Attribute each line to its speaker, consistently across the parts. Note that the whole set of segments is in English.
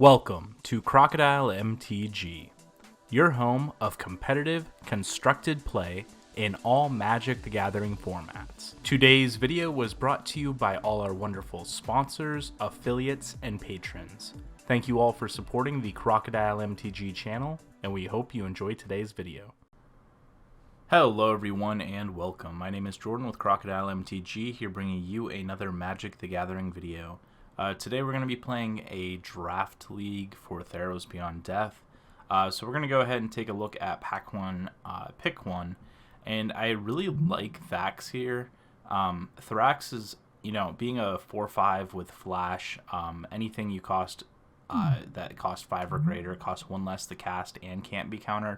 Speaker 1: Welcome to Crocodile MTG, your home of competitive, constructed play in all Magic the Gathering formats. Today's video was brought to you by all our wonderful sponsors, affiliates, and patrons. Thank you all for supporting the Crocodile MTG channel, and we hope you enjoy today's video. Hello everyone and welcome. My name is Jordan with Crocodile MTG, here bringing you another Magic the Gathering video. Today we're going to be playing a draft league for Theros Beyond Death. So we're going to go ahead and take a look at pack 1, pick 1. And I really like Thax here. Thrax is, being a 4/5 with flash, anything you cost that cost 5 or greater, costs 1 less to cast and can't be countered.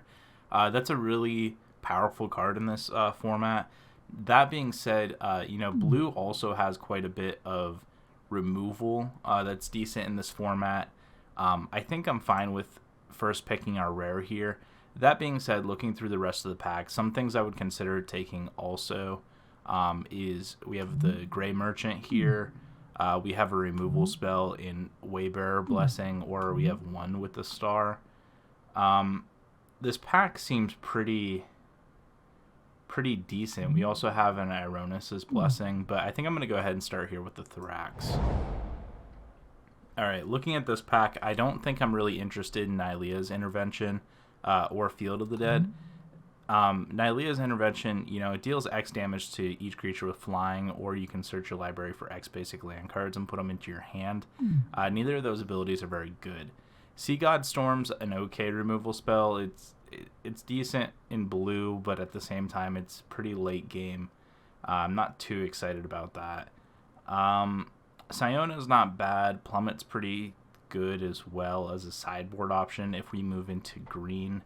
Speaker 1: That's a really powerful card in this format. That being said, blue also has quite a bit of removal that's decent in this format. I think I'm fine with first picking our rare here. That being said, looking through the rest of the pack, some things I would consider taking also is we have the Gray Merchant here. We have a removal spell in Waybearer Blessing, or we have one with the star. This pack seems pretty decent. We also have an Ironis' Blessing, but I think I'm going to go ahead and start here with the Thrax. Alright, looking at this pack, I don't think I'm really interested in Nylea's Intervention or Field of the Dead. Nylea's Intervention, it deals X damage to each creature with flying, or you can search your library for X basic land cards and put them into your hand. Neither of those abilities are very good. Sea God Storm's an okay removal spell. It's decent in blue, but at the same time, it's pretty late game. I'm not too excited about that. Siona's not bad. Plummet's pretty good as well as a sideboard option if we move into green.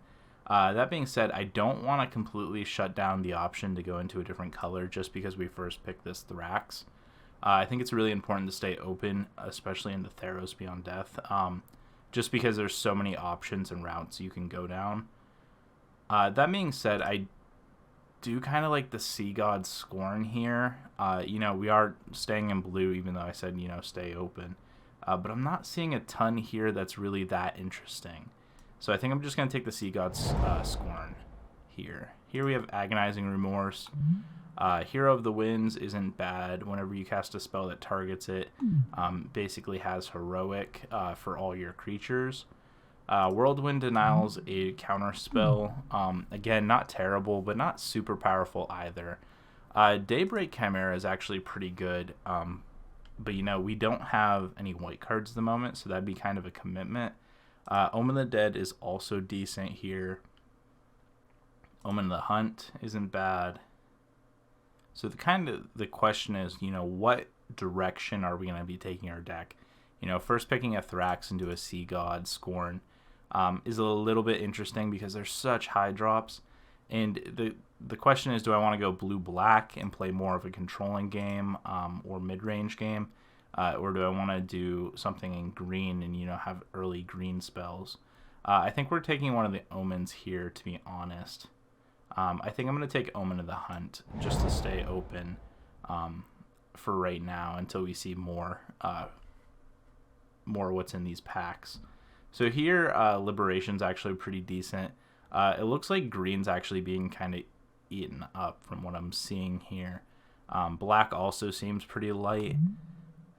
Speaker 1: That being said, I don't want to completely shut down the option to go into a different color just because we first picked this Thrax. I think it's really important to stay open, especially in the Theros Beyond Death, just because there's so many options and routes you can go down. That being said, I do kind of like the Sea God Scorn here. We are staying in blue, even though I said, stay open. But I'm not seeing a ton here that's really that interesting. So I think I'm just going to take the Sea God Scorn here. Here we have Agonizing Remorse. Hero of the Winds isn't bad whenever you cast a spell that targets it. Basically has Heroic for all your creatures. Whirlwind Denial's a counter spell. Again, not terrible, but not super powerful either. Daybreak Chimera is actually pretty good, but we don't have any white cards at the moment, so that'd be kind of a commitment. Omen of the Dead is also decent here. Omen of the Hunt isn't bad. So the question is, what direction are we going to be taking our deck? First picking a Thrax into a Sea God Scorn is a little bit interesting because there's such high drops. And the question is, do I want to go blue-black and play more of a controlling game or mid-range game? Or do I want to do something in green and, have early green spells? I think we're taking one of the Omens here, to be honest. I think I'm going to take Omen of the Hunt just to stay open for right now until we see more what's in these packs. So here, Liberation's actually pretty decent. It looks like green's actually being kind of eaten up from what I'm seeing here. Black also seems pretty light.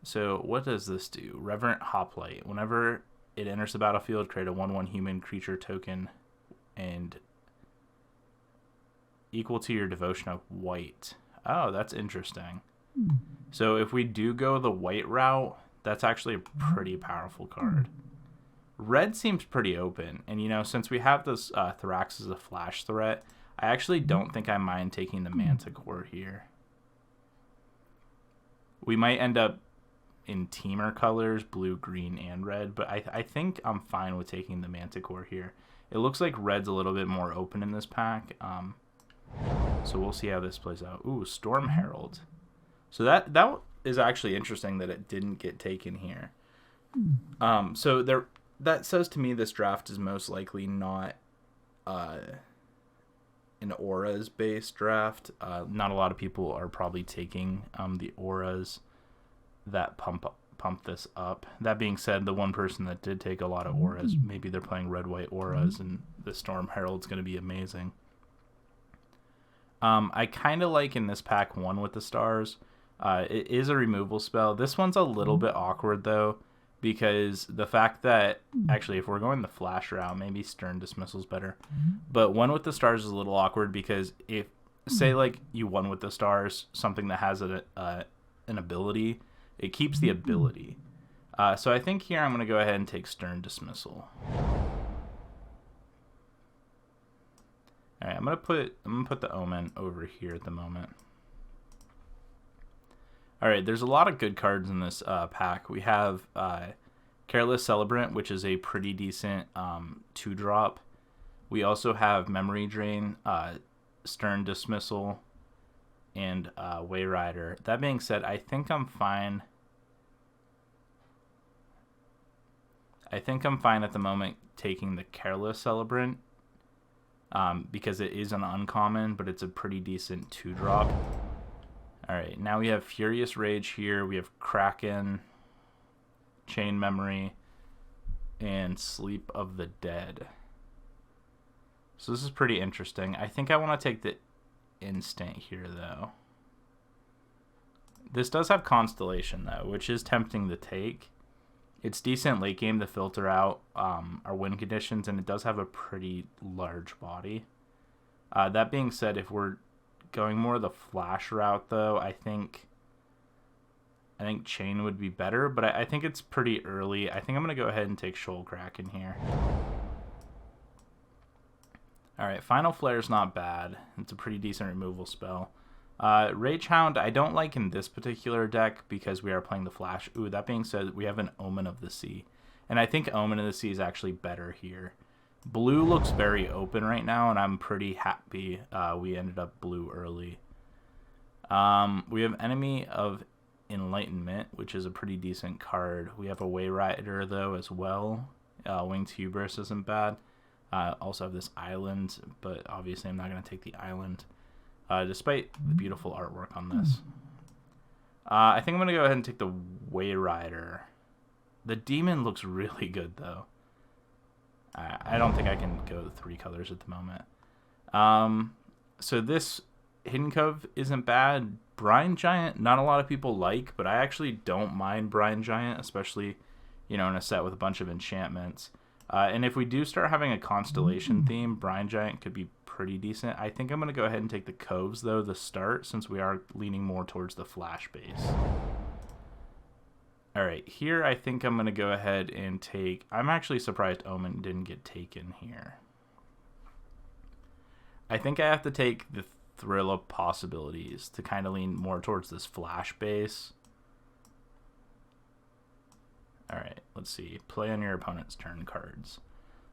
Speaker 1: So what does this do? Reverent Hoplite. Whenever it enters the battlefield, create a 1/1 human creature token and equal to your devotion of white. Oh, that's interesting. So if we do go the white route, that's actually a pretty powerful card. Red seems pretty open, and since we have this Thrax as a flash threat, I actually don't think I mind taking the Manticore here. We might end up in teamer colors, blue, green, and red, but I think I'm fine with taking the Manticore here. It looks like red's a little bit more open in this pack, so we'll see how this plays out. Ooh, Storm Herald. So that is actually interesting that it didn't get taken here. So that says to me this draft is most likely not an auras based draft. Not a lot of people are probably taking the auras that pump pump this up. That being said, the one person that did take a lot of auras, maybe they're playing red-white auras, and the Storm Herald's going to be amazing. I kind of like in this pack one with the stars. It is a removal spell. This one's a little bit awkward, though, because the fact that, actually, if we're going the flash route, maybe Stern Dismissal's better. But one with the stars is a little awkward because if, say, like, you won with the stars, something that has an ability, it keeps the ability. So I think here I'm going to go ahead and take Stern Dismissal. All right, I'm gonna put the Omen over here at the moment. All right, there's a lot of good cards in this pack. We have Careless Celebrant, which is a pretty decent 2-drop. We also have Memory Drain, Stern Dismissal, and Wayrider. That being said, I think I'm fine. I think I'm fine at the moment taking the Careless Celebrant. Because it is an uncommon, but it's a pretty decent 2-drop. Alright, now we have Furious Rage here. We have Kraken, Chain Memory, and Sleep of the Dead. So this is pretty interesting. I think I want to take the Instant here, though. This does have Constellation, though, which is tempting to take. It's decent late game to filter out our win conditions, and it does have a pretty large body. That being said, if we're going more the flash route, though, I think Chain would be better, but I think it's pretty early. I think I'm going to go ahead and take Shoal Kraken here. Alright, Final Flare's not bad. It's a pretty decent removal spell. Rage Hound, I don't like in this particular deck because we are playing the Flash. Ooh, that being said, we have an Omen of the Sea. And I think Omen of the Sea is actually better here. Blue looks very open right now, and I'm pretty happy we ended up blue early. We have Enemy of Enlightenment, which is a pretty decent card. We have a Wayrider, though, as well. Winged Hubris isn't bad. Also have this Island, but obviously I'm not going to take the Island. Despite the beautiful artwork on this. I think I'm going to go ahead and take the Wayrider. The Demon looks really good, though. I don't think I can go 3 colors at the moment. So this Hidden Cove isn't bad. Brine Giant, not a lot of people like, but I actually don't mind Brine Giant, especially, in a set with a bunch of enchantments. And if we do start having a Constellation theme, Brine Giant could be pretty decent. I think I'm going to go ahead and take the Coves, though, to start, since we are leaning more towards the Flash base. Alright, here I think I'm going to go ahead and take... I'm actually surprised Omen didn't get taken here. I think I have to take the Thrill of Possibilities to kind of lean more towards this Flash base. Alright, let's see. Play on your opponent's turn cards.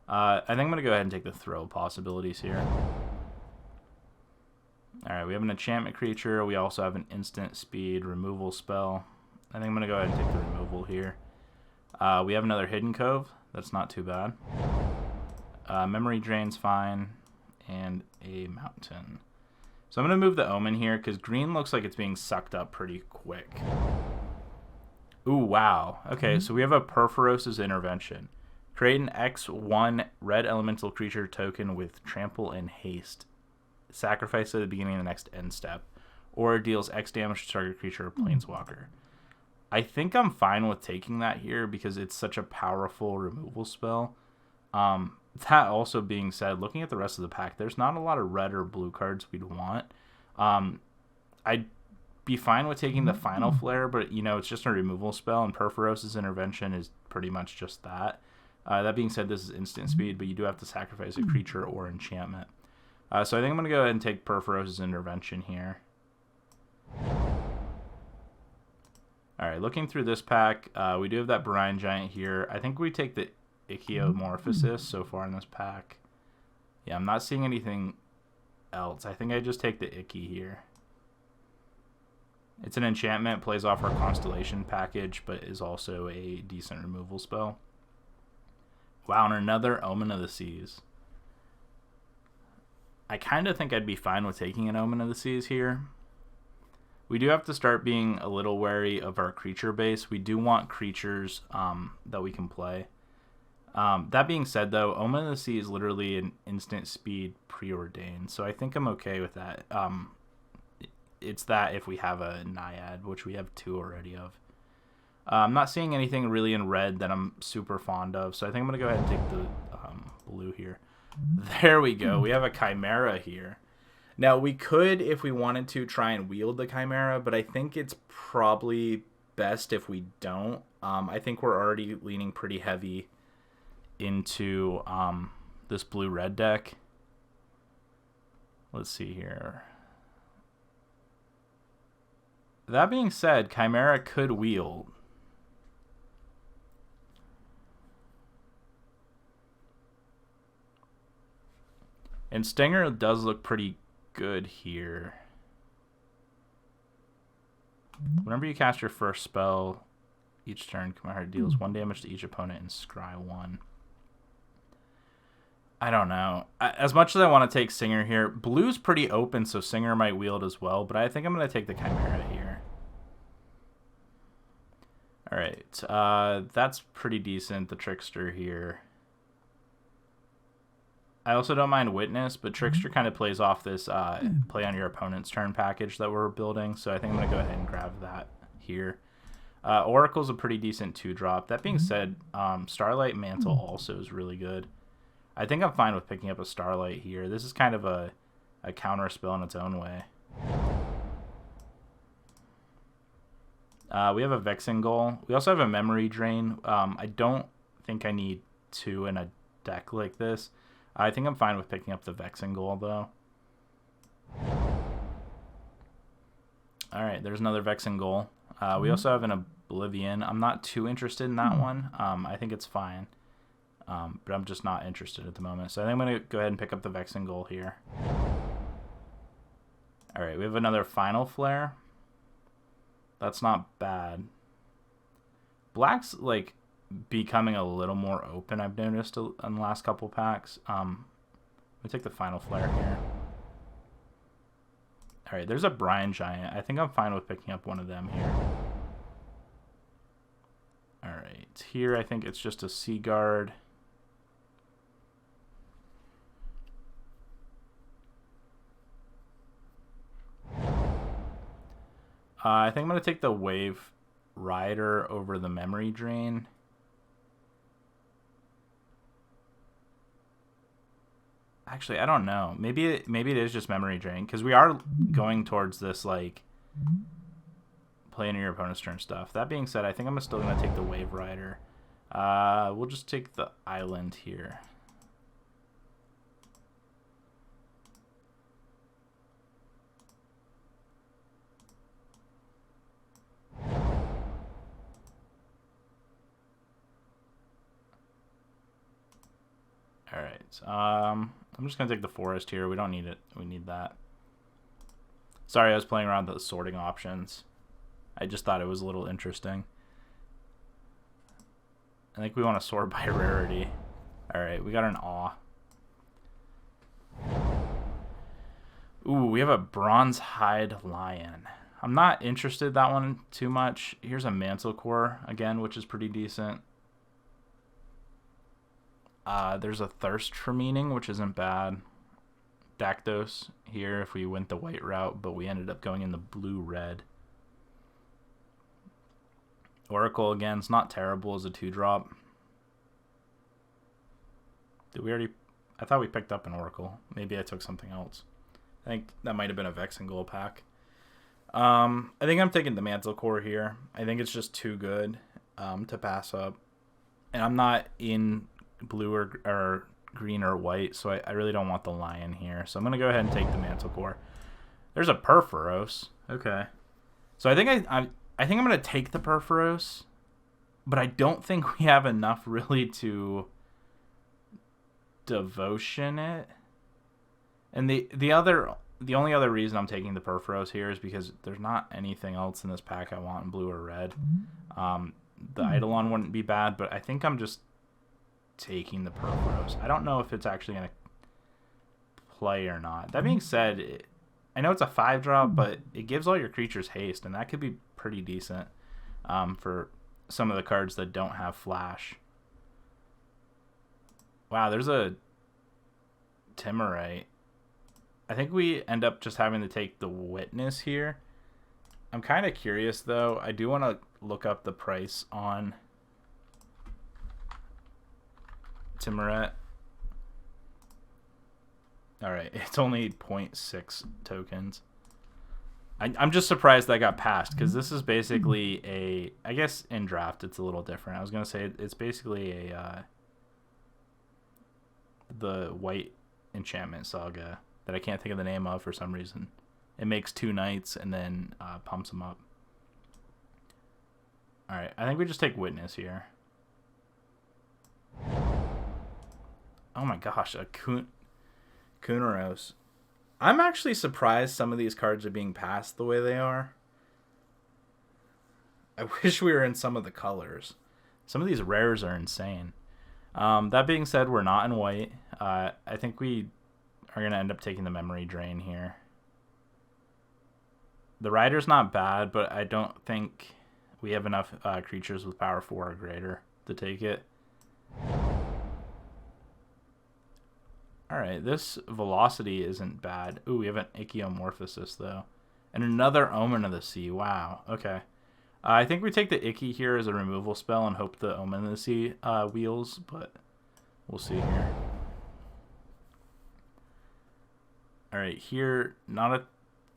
Speaker 1: I think I'm going to go ahead and take the Thrill Possibilities here. Alright, we have an enchantment creature. We also have an instant speed removal spell. I think I'm going to go ahead and take the removal here. We have another Hidden Cove. That's not too bad. Memory Drain's fine. And a Mountain. So I'm going to move the Omen here because green looks like it's being sucked up pretty quick. Ooh, wow. Okay, so we have a Perforos's Intervention. Create an X1 red elemental creature token with Trample and Haste. Sacrifice at the beginning of the next end step. Or deals X damage to target creature or planeswalker. I think I'm fine with taking that here because it's such a powerful removal spell. That also being said, looking at the rest of the pack, there's not a lot of red or blue cards we'd want. I'd be fine with taking the Final Flare, but, it's just a removal spell, and Perforos's Intervention is pretty much just that. That being said, this is instant speed, but you do have to sacrifice a creature or enchantment. So I think I'm going to go ahead and take Perforos's Intervention here. Alright, looking through this pack, we do have that Brine Giant here. I think we take the Ichthyomorphosis so far in this pack. Yeah, I'm not seeing anything else. I think I just take the Icky here. It's an enchantment, plays off our Constellation package, but is also a decent removal spell. Wow, and another Omen of the Seas. I kind of think I'd be fine with taking an Omen of the Seas here. We do have to start being a little wary of our creature base. We do want creatures that we can play. That being said, though, Omen of the Sea is literally an instant speed preordained, so I think I'm okay with that. It's that if we have a Naiad, which we have 2 already of. I'm not seeing anything really in red that I'm super fond of, so I think I'm going to go ahead and take the blue here. There we go. We have a Chimera here. Now, we could, if we wanted to, try and wield the Chimera, but I think it's probably best if we don't. I think we're already leaning pretty heavy into this blue-red deck. Let's see here. That being said, Chimera could wield. And Stinger does look pretty good here. Whenever you cast your first spell, each turn, Chimera deals 1 damage to each opponent and scry 1. I don't know. As much as I want to take Singer here, blue's pretty open, so Singer might wield as well, but I think I'm going to take the Chimera here. Alright, that's pretty decent, the Trickster here. I also don't mind Witness, but Trickster kind of plays off this play on your opponent's turn package that we're building, so I think I'm going to go ahead and grab that here. Oracle's a pretty decent 2-drop. That being said, Starlight Mantle also is really good. I think I'm fine with picking up a Starlight here. This is kind of a counter spell in its own way. We have a Vexing Goal. We also have a Memory Drain. I don't think I need 2 in a deck like this. I think I'm fine with picking up the Vexing Goal, though. Alright, there's another Vexing Goal. We also have an Oblivion. I'm not too interested in that one. I think it's fine. But I'm just not interested at the moment. So I think I'm going to go ahead and pick up the Vexing Goal here. Alright, we have another Final Flare. That's not bad. Black's, like, becoming a little more open, I've noticed in the last couple packs. We take the Final Flare here. Alright, there's a Brine Giant. I think I'm fine with picking up one of them here. Alright, here I think it's just a Seaguard. I think I'm going to take the Wave Rider over the Memory Drain. Actually, I don't know. Maybe it is just Memory Drain, because we are going towards this, like, playing your opponent's turn stuff. That being said, I think I'm still going to take the Wave Rider. We'll just take the Island here. Alright, I'm just going to take the Forest here. We don't need it. We need that. Sorry, I was playing around with the sorting options. I just thought it was a little interesting. I think we want to sort by rarity. Alright, we got an Awe. Ooh, we have a Bronze Hide Lion. I'm not interested in that one too much. Here's a Manticore, again, which is pretty decent. There's a Thirst for Meaning, which isn't bad. Dakdos here if we went the white route, but we ended up going in the blue-red. Oracle, again, it's not terrible as a 2-drop. Did we already... I thought we picked up an Oracle. Maybe I took something else. I think that might have been a Vexing Goal pack. I think I'm taking the Manticore here. I think it's just too good to pass up. And I'm not in blue or green or white, so I really don't want the Lion here. So I'm going to go ahead and take the Manticore. There's a Purphoros. Okay. So I think I'm going to take the Purphoros, but I don't think we have enough really to Devotion it. And the only other reason I'm taking the Purphoros here is because there's not anything else in this pack I want in blue or red. The Eidolon wouldn't be bad, but I think I'm just taking the Purphoros. I don't know if it's actually going to play or not. That being said, I know it's a 5-drop, but it gives all your creatures haste, and that could be pretty decent for some of the cards that don't have flash. Wow, there's a Timorite. I think we end up just having to take the Witness here. I'm kind of curious, though. I do want to look up the price on Timorite. Alright, it's only 0.6 tokens. I'm just surprised that got passed, because this is basically a... I guess in draft it's a little different. I was going to say it's basically a... the White Enchantment Saga that I can't think of the name of for some reason. It makes 2 knights and then pumps them up. Alright, I think we just take Witness here. Oh my gosh, a Kunaros. I'm actually surprised some of these cards are being passed the way they are. I wish we were in some of the colors. Some of these rares are insane. That being said, we're not in white. I think we are going to end up taking the Memory Drain here. The Rider's not bad, but I don't think we have enough creatures with power 4 or greater to take it. Alright, this Velocity isn't bad. Ooh, we have an Ichthyomorphosis, though. And another Omen of the Sea. Wow, okay. I think we take the Icky here as a removal spell and hope the Omen of the Sea wheels, but we'll see here. Alright, here, not a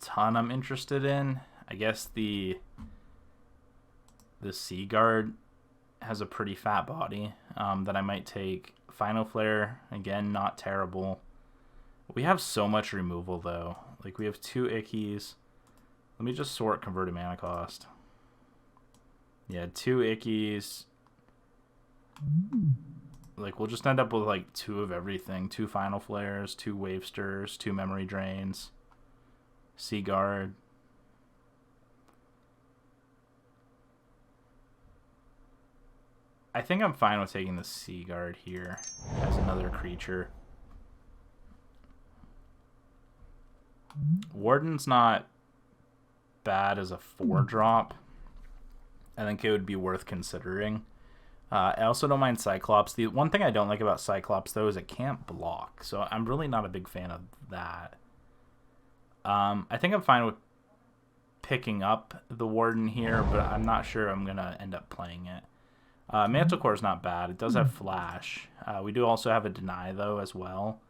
Speaker 1: ton I'm interested in. I guess the Sea Guard has a pretty fat body that I might take. Final Flare, again, not terrible. We have so much removal, though. Like, we have 2 Ickies. Let me just sort Converted Mana Cost. Yeah, 2 Ickies. Like, we'll just end up with, like, 2 of everything. 2 Final Flares, 2 Wave Stirs, 2 Memory Drains, Sea Guard. I think I'm fine with taking the Sea Guard here as another creature. Warden's not bad as a 4-drop. I think it would be worth considering. I also don't mind Cyclops. The one thing I don't like about Cyclops, though, is it can't block. So I'm really not a big fan of that. I think I'm fine with picking up the Warden here, but I'm not sure I'm going to end up playing it. Manticore is not bad. It does have Flash. We do also have a Deny, though, as well.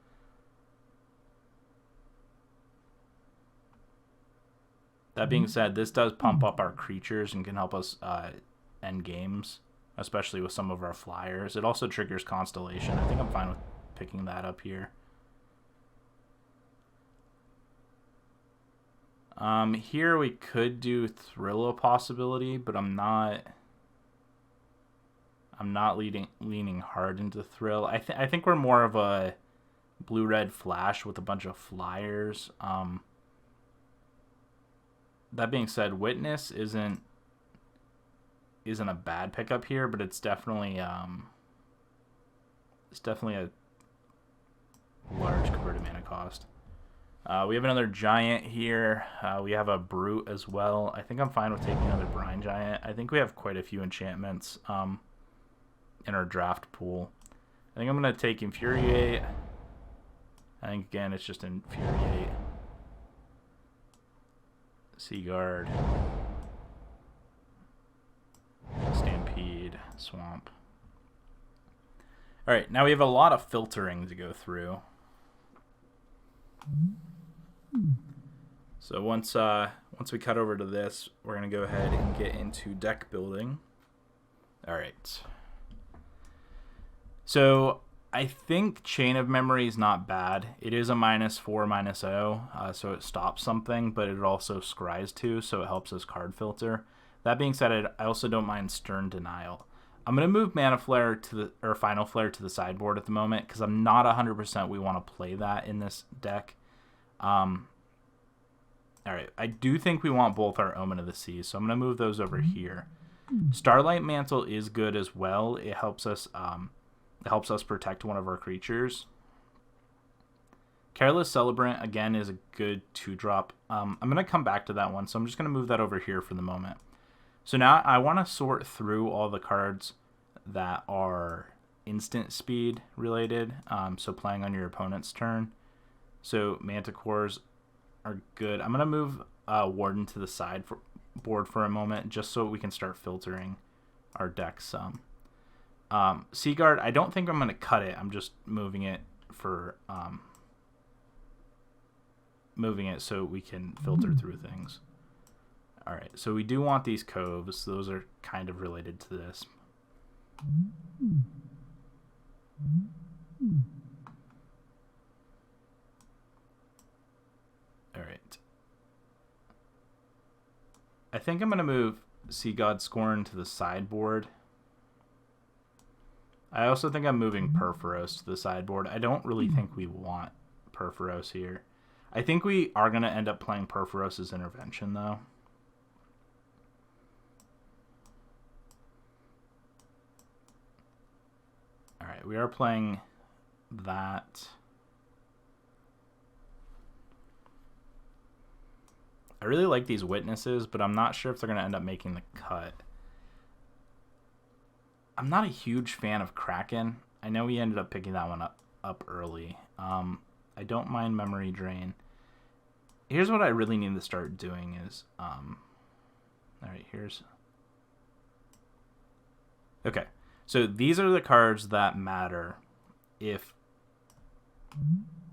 Speaker 1: That being said, this does pump up our creatures and can help us end games, especially with some of our flyers. It also triggers Constellation. I think I'm fine with picking that up here. Here we could do Thrill a possibility, but I'm not leaning hard into Thrill. I think we're more of a blue-red Flash with a bunch of flyers. That being said, Witness isn't a bad pickup here, but it's definitely a large converted mana cost. We have another Giant here. We have a Brute as well. I think I'm fine with taking another Brine Giant. I think we have quite a few enchantments in our draft pool. I think I'm going to take Infuriate. I think, again, it's just Infuriate. Sea Guard. Stampede. Swamp. Alright, now we have a lot of filtering to go through. So once we cut over to this, we're going to go ahead and get into deck building. Alright. So I think Chain of Memory is not bad. It is a -4/-0, so it stops something, but it also scries 2, so it helps us card filter. That being said, I also don't mind Stern Denial. I'm going to move Mana Flare or Final Flare to the sideboard at the moment, because I'm not 100% we want to play that in this deck. Alright, I do think we want both our Omen of the Sea, so I'm going to move those over here. Starlight Mantle is good as well. It helps us protect one of our creatures. Careless Celebrant, again, is a good 2-drop. I'm going to come back to that one, so I'm just going to move that over here for the moment. So now I want to sort through all the cards that are instant speed related, so playing on your opponent's turn. So Manticores are good. I'm going to move Warden to the side board for a moment, just so we can start filtering our deck some. Seaguard, I don't think I'm going to cut it. I'm just moving it for so we can filter through things. All right, so we do want these coves. Those are kind of related to this. All right. I think I'm going to move Sea God Scorn to the sideboard. I also think I'm moving Perforos to the sideboard. I don't really think we want Perforos here. I think we are going to end up playing Perforos' Intervention, though. All right, we are playing that. I really like these Witnesses, but I'm not sure if they're going to end up making the cut. I'm not a huge fan of Kraken. I know we ended up picking that one up early. I don't mind Memory Drain. Here's what I really need to start doing is... all right, here's... Okay, so these are the cards that matter if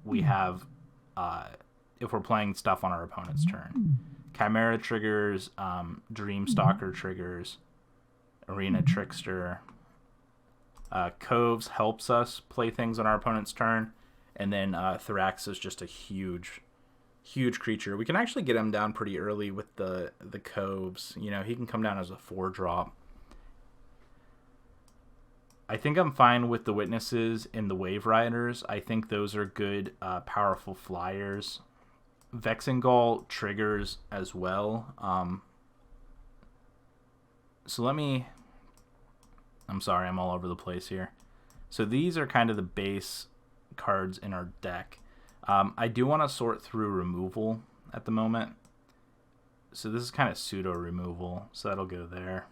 Speaker 1: we have... if we're playing stuff on our opponent's turn. Chimera triggers, Dreamstalker triggers, Arena Trickster. Coves helps us play things on our opponent's turn. And then Thorax is just a huge creature. We can actually get him down pretty early with the Coves. You know, he can come down as a 4-drop. I think I'm fine with the Witnesses and the Wave Riders. I think those are good, powerful flyers. Vexingall triggers as well. So let me... I'm sorry, I'm all over the place here. So these are kind of the base cards in our deck. I do want to sort through removal at the moment. So this is kind of pseudo removal, so that'll go there.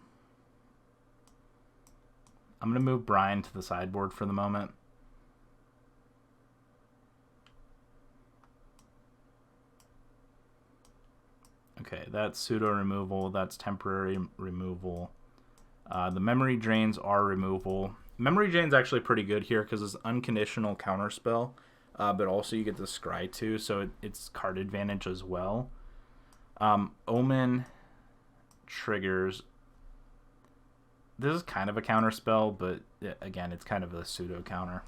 Speaker 1: I'm going to move Brian to the sideboard for the moment. Okay, that's pseudo removal, that's temporary removal. The Memory Drains are removal. Memory Drain's actually pretty good here because it's unconditional counterspell, but also you get the Scry too, so it's card advantage as well. Omen triggers. This is kind of a counterspell, but again, it's kind of a pseudo counter.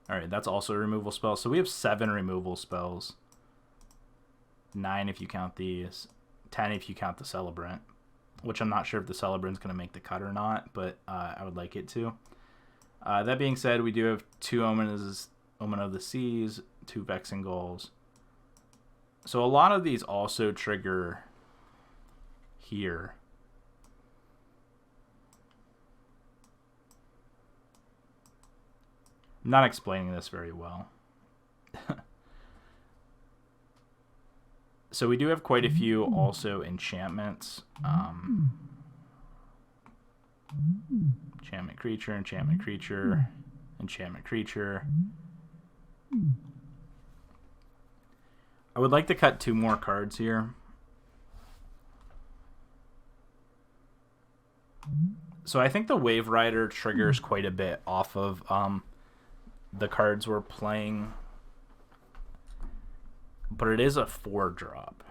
Speaker 1: Alright, that's also a removal spell. So we have 7 removal spells. 9 if you count these. 10 if you count the Celebrant. Which I'm not sure if the Celebrant's going to make the cut or not, but I would like it to. That being said, we do have 2 Omen of the Seas, 2 Vexingulls. So a lot of these also trigger here. I'm not explaining this very well. So we do have quite a few also enchantments. Enchantment creature, enchantment creature, enchantment creature. I would like to cut 2 more cards here. So I think the Wave Rider triggers quite a bit off of the cards we're playing. But it is a 4-drop.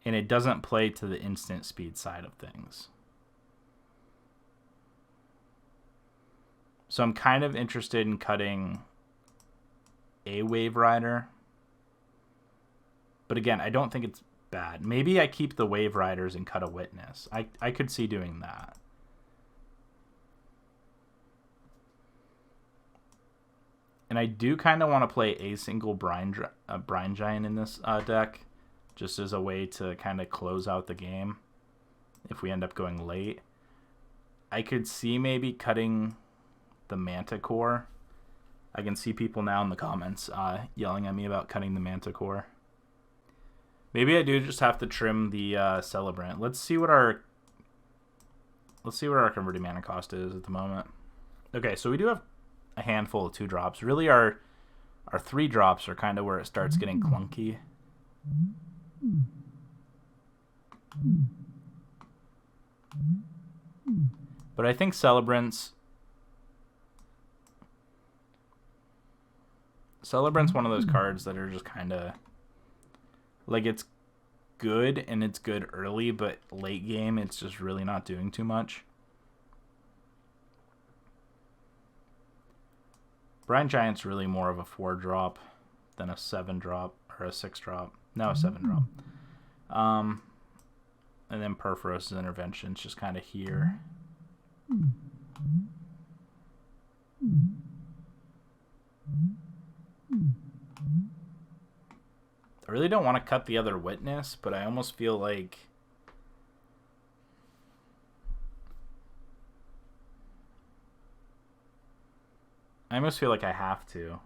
Speaker 1: And it doesn't play to the instant speed side of things. So I'm kind of interested in cutting a Wave Rider. But again, I don't think it's bad. Maybe I keep the Wave Riders and cut a Witness. I could see doing that. And I do kind of want to play a single Brine Giant in this deck, just as a way to kind of close out the game if we end up going late. I could see maybe cutting the Manticore. I can see people now in the comments yelling at me about cutting the Manticore. Maybe I do just have to trim the Celebrant. Let's see what our converted mana cost is at the moment. Okay, so we do have a handful of 2-drops. Really, our 3-drops are kind of where it starts getting clunky. But I think Celebrant's one of those cards that are just kind of like, it's good and it's good early, but late game it's just really not doing too much. Brine Giant's really more of a 4-drop than a 7-drop or a 6-drop. No, a 7-drop. And then Perforos' Intervention's just kind of here. I really don't want to cut the other Witness, but I almost feel like I have to.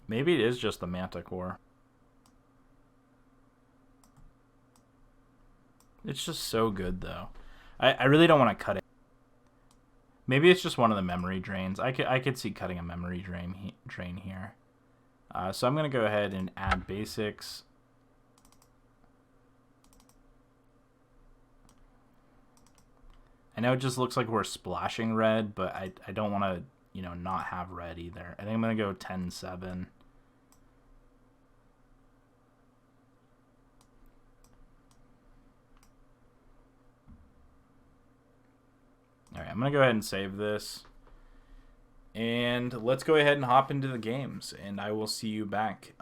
Speaker 1: Maybe it is just the Manticore. It's just so good, though. I really don't want to cut it. Maybe it's just one of the memory drains. I could see cutting a memory drain here. So I'm going to go ahead and add basics. I know it just looks like we're splashing red, but I don't want to, you know, not have red either. I think I'm going to go 10-7. All right, I'm going to go ahead and save this. And let's go ahead and hop into the games. And I will see you back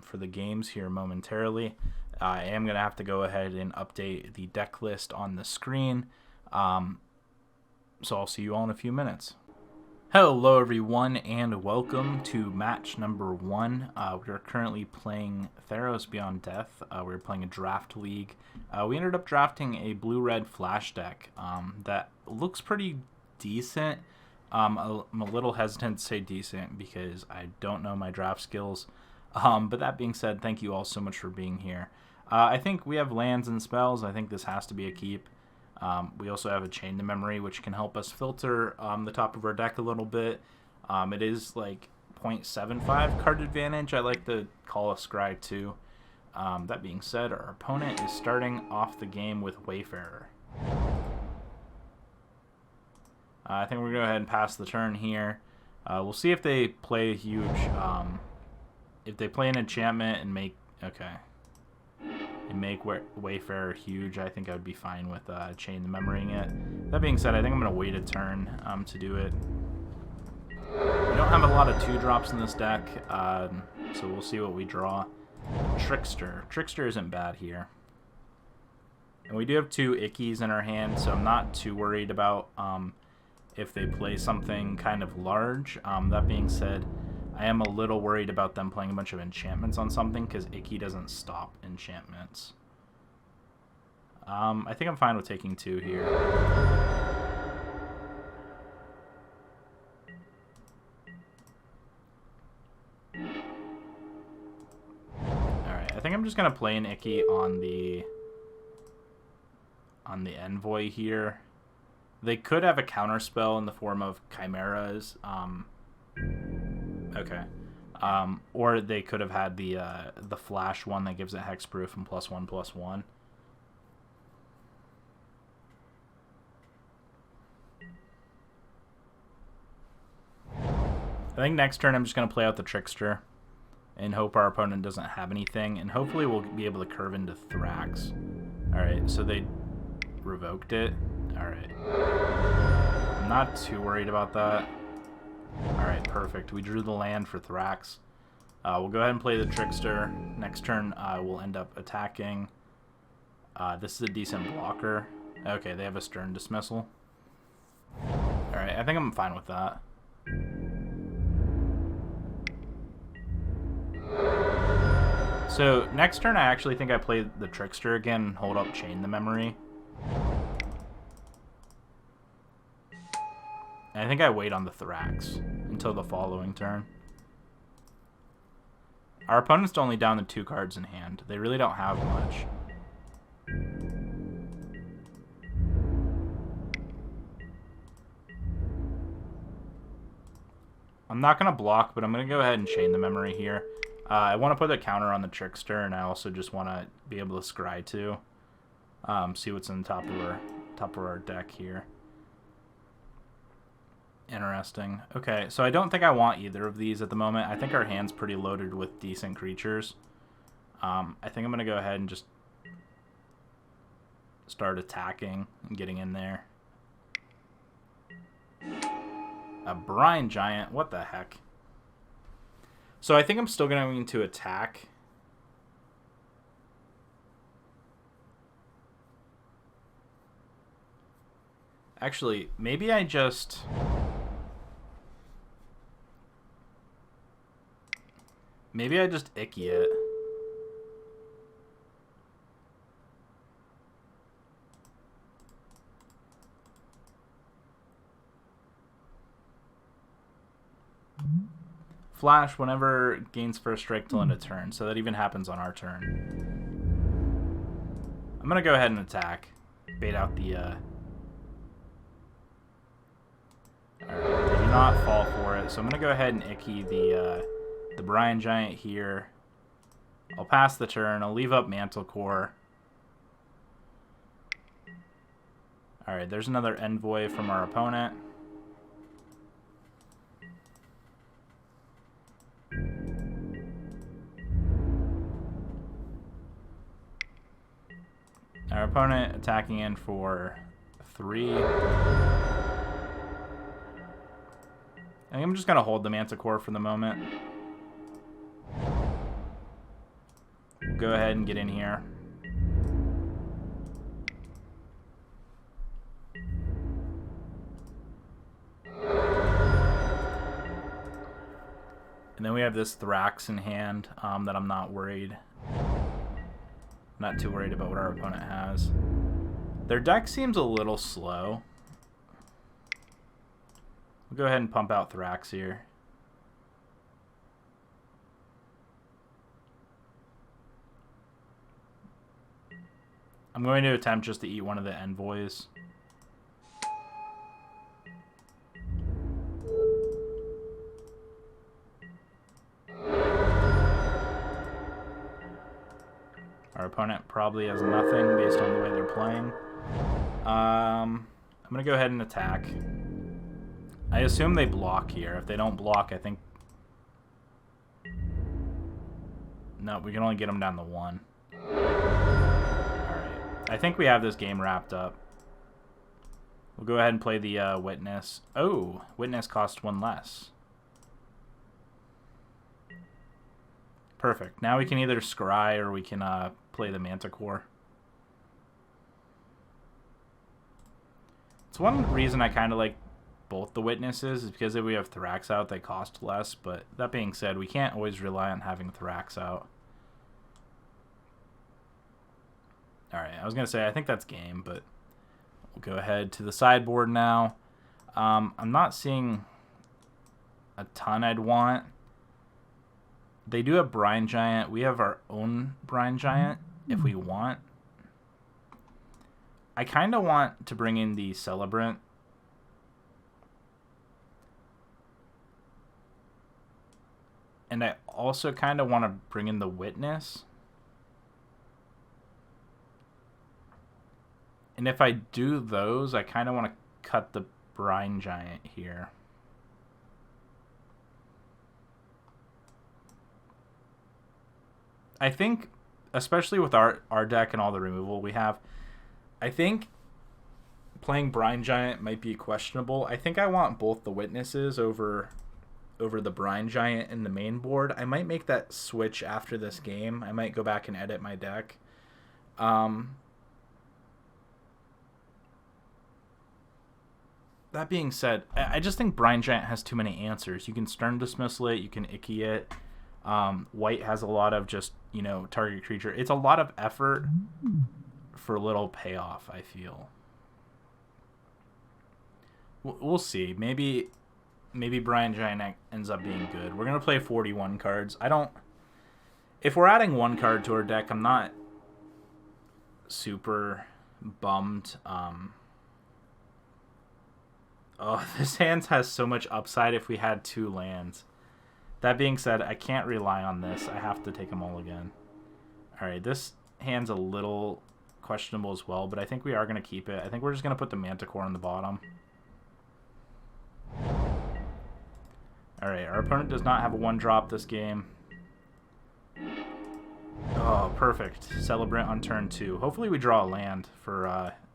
Speaker 1: for the games here momentarily. I am going to have to go ahead and update the deck list on the screen. So I'll see you all in a few minutes. Hello everyone and welcome to match number 1. We are currently playing Theros Beyond Death. We're playing a draft league. We ended up drafting a blue-red flash deck that looks pretty decent. I'm a little hesitant to say decent because I don't know my draft skills. But that being said, thank you all so much for being here. I think we have lands and spells. I think this has to be a keep. We also have a Chain to Memory, which can help us filter the top of our deck a little bit. It is like 0.75 card advantage. I like to call a Scry too. That being said, our opponent is starting off the game with Wayfarer. I think we're going to go ahead and pass the turn here. We'll see if they play a huge... if they play an enchantment and make... Okay. And make Wayfarer huge, I think I would be fine with Chain the Memorying it. That being said, I think I'm going to wait a turn to do it. We don't have a lot of 2-drops in this deck, so we'll see what we draw. Trickster. Trickster isn't bad here. And we do have 2 Ickies in our hand, so I'm not too worried about if they play something kind of large. That being said, I am a little worried about them playing a bunch of enchantments on something because Icky doesn't stop enchantments. I think I'm fine with taking 2 here. Alright, I think I'm just going to play an Icky on the Envoy here. They could have a counterspell in the form of Chimeras. Okay. Or they could have had the flash one that gives it hexproof and +1/+1. I think next turn I'm just going to play out the Trickster and hope our opponent doesn't have anything, and hopefully we'll be able to curve into Thrax. Alright, so they revoked it. Alright. I'm not too worried about that. Alright, perfect. We drew the land for Thrax. We'll go ahead and play the Trickster. Next turn, we'll end up attacking. This is a decent blocker. Okay, they have a Stern Dismissal. Alright, I think I'm fine with that. So next turn, I actually think I play the Trickster again and hold up Chain the Memory. And I think I wait on the Thrax until the following turn. Our opponent's only down to 2 cards in hand. They really don't have much. I'm not going to block, but I'm going to go ahead and Chain the Memory here. I want to put a counter on the Trickster, and I also just want to be able to scry too. See what's in the top of our deck here. Interesting. Okay, so I don't think I want either of these at the moment. I think our hand's pretty loaded with decent creatures. I think I'm going to go ahead and just start attacking and getting in there. A Brine Giant? What the heck? So I think I'm still going to attack. Actually, maybe I just... Maybe I just icky it. Flash whenever gains first strike till end of turn, so that even happens on our turn. I'm gonna go ahead and attack. Bait out the Alright, they do not fall for it, so I'm gonna go ahead and icky the Brine Giant here. I'll pass the turn, I'll leave up Mantlecore. Alright, there's another Envoy from our opponent. Our opponent attacking in for 3. I think I'm just going to hold the Manticore for the moment. We'll go ahead and get in here. And then we have this Thrax in hand that I'm not worried. Not too worried about what our opponent has. Their deck seems a little slow. We'll go ahead and pump out Thrax here. I'm going to attempt just to eat one of the Envoys. Our opponent probably has nothing based on the way they're playing. I'm going to go ahead and attack. I assume they block here. If they don't block, I think... No, we can only get them down to 1. Alright. I think we have this game wrapped up. We'll go ahead and play the Witness. Oh, Witness costs 1 less. Perfect. Now we can either scry or we can play the Manticore. It's one reason I kind of like both the Witnesses is because if we have Thrax out, they cost less. But that being said, we can't always rely on having Thrax out. Alright, I was going to say, I think that's game, but we'll go ahead to the sideboard now. I'm not seeing a ton I'd want. They do have Brine Giant. We have our own Brine Giant if we want. I kind of want to bring in the Celebrant. And I also kind of want to bring in the Witness. And if I do those, I kind of want to cut the Brine Giant here. I think, especially with our deck and all the removal we have, I think playing Brine Giant might be questionable. I think I want both the Witnesses over the Brine Giant in the main board. I might make that switch after this game. I might go back and edit my deck. That being said, I just think Brine Giant has too many answers. You can Stern Dismissal it, you can Icky it. White has a lot of just, you know, target creature. It's a lot of effort for little payoff, I feel. We'll see. Maybe Brian Giant ends up being good. We're going to play 41 cards. If we're adding one card to our deck, I'm not super bummed. Oh, this hand has so much upside if we had 2 lands. That being said, I can't rely on this. I have to take them all again. Alright, this hand's a little questionable as well, but I think we are going to keep it. I think we're just going to put the Manticore on the bottom. Alright, our opponent does not have a 1-drop this game. Oh, perfect. Celebrant on turn 2. Hopefully we draw a land for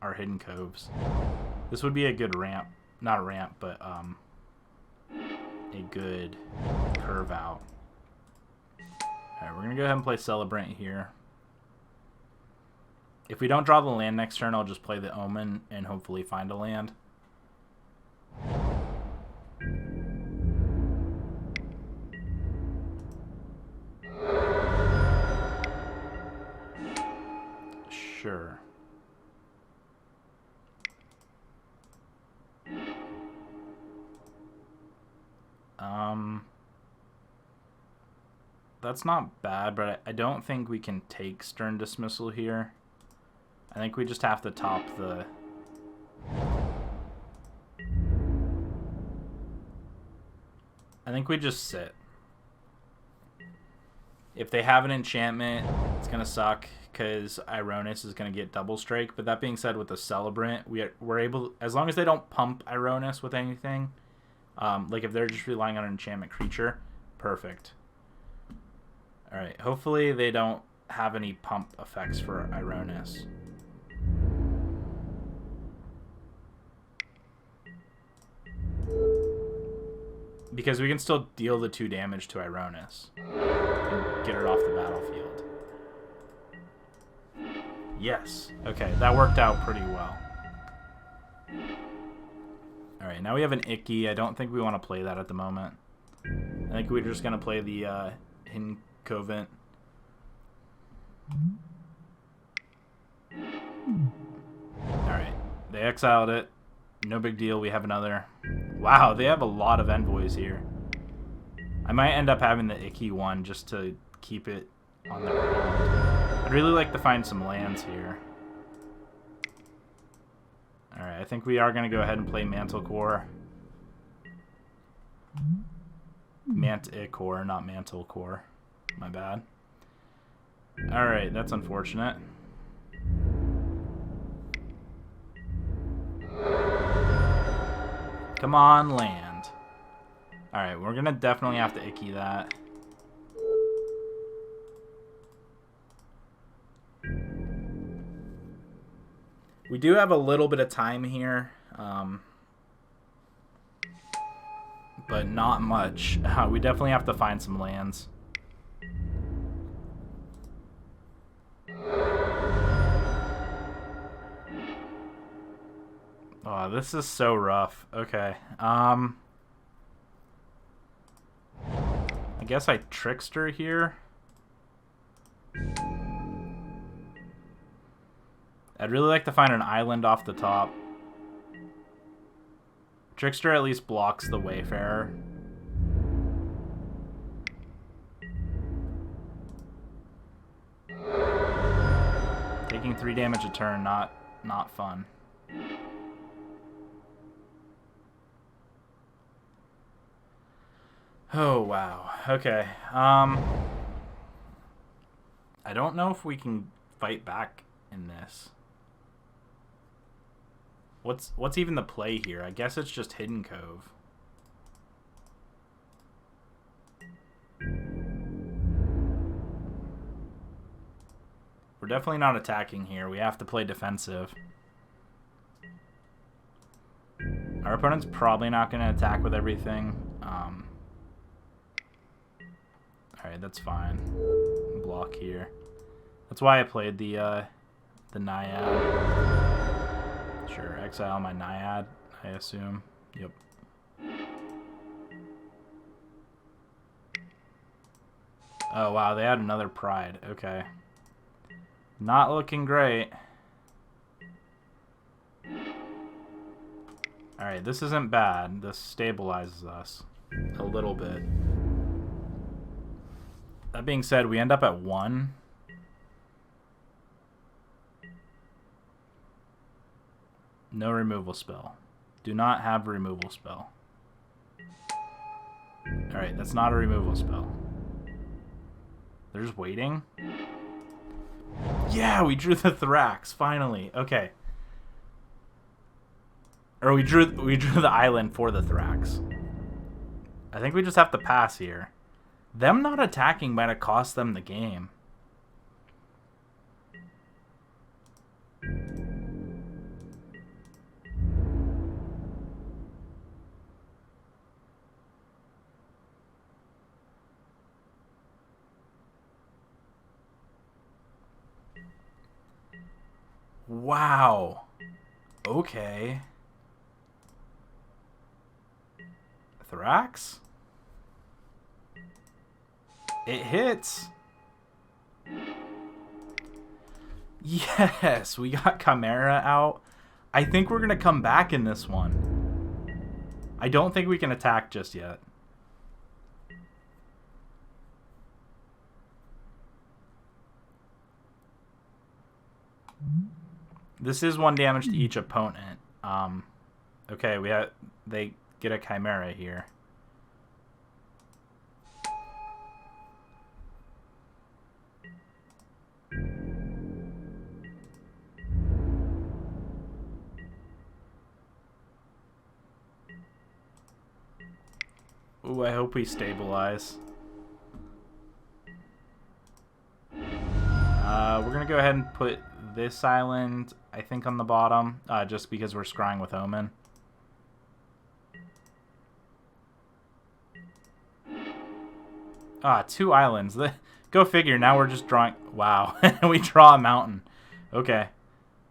Speaker 1: our Hidden Coves. This would be a good ramp. Not a ramp, but a good curve out. Alright, we're going to go ahead and play Celebrant here. If we don't draw the land next turn, I'll just play the Omen and hopefully find a land. Sure. That's not bad, but I don't think we can take Stern Dismissal here. I think we just have to top the... I think we just sit. If they have an enchantment, it's going to suck because Ironis is going to get double strike. But that being said, with the Celebrant, we're able, as long as they don't pump Ironis with anything, like if they're just relying on an enchantment creature, perfect. Alright, hopefully they don't have any pump effects for Ironis. Because we can still deal the 2 damage to Ironis and get her off the battlefield. Yes. Okay, that worked out pretty well. Alright, now we have an Icky. I don't think we want to play that at the moment. I think we're just going to play the Hidden Covent. Alright, they exiled it. No big deal, we have another. Wow, they have a lot of envoys here. I might end up having the Icky one just to keep it on the ground. I'd really like to find some lands here. Alright, I think we are going to go ahead and play Mantlecore. Manticore, not Mantlecore. My bad. Alright, that's unfortunate. Come on, land. Alright, we're gonna definitely have to Icky that. We do have a little bit of time here, but not much. We definitely have to find some lands. Oh, this is so rough. Okay. I guess I Trickster here. I'd really like to find an island off the top. Trickster at least blocks the Wayfarer. Taking 3 damage a turn, not fun. Oh, wow. Okay. I don't know if we can fight back in this. What's even the play here? I guess it's just Hidden Cove. We're definitely not attacking here. We have to play defensive. Our opponent's probably not going to attack with everything. Alright, that's fine. Block here. That's why I played the Naiad. Sure, exile my Naiad, I assume. Yep. Oh, wow, they had another Pride. Okay. Not looking great. Alright, this isn't bad. This stabilizes us a little bit. That being said, we end up at 1. No removal spell. Do not have a removal spell. Alright, that's not a removal spell. They're just waiting? Yeah, we drew the Thrax, finally. Okay. Or we drew the island for the Thrax. I think we just have to pass here. Them not attacking might have cost them the game. Wow. Okay. Thrax? It hits. Yes, we got Chimera out. I think we're going to come back in this one. I don't think we can attack just yet. This is 1 damage to each opponent. Okay, they get a Chimera here. Ooh, I hope we stabilize. We're gonna go ahead and put this island, I think, on the bottom, just because we're scrying with Omen. Ah, 2 islands. Go figure, now we're just drawing... Wow, we draw a mountain. Okay.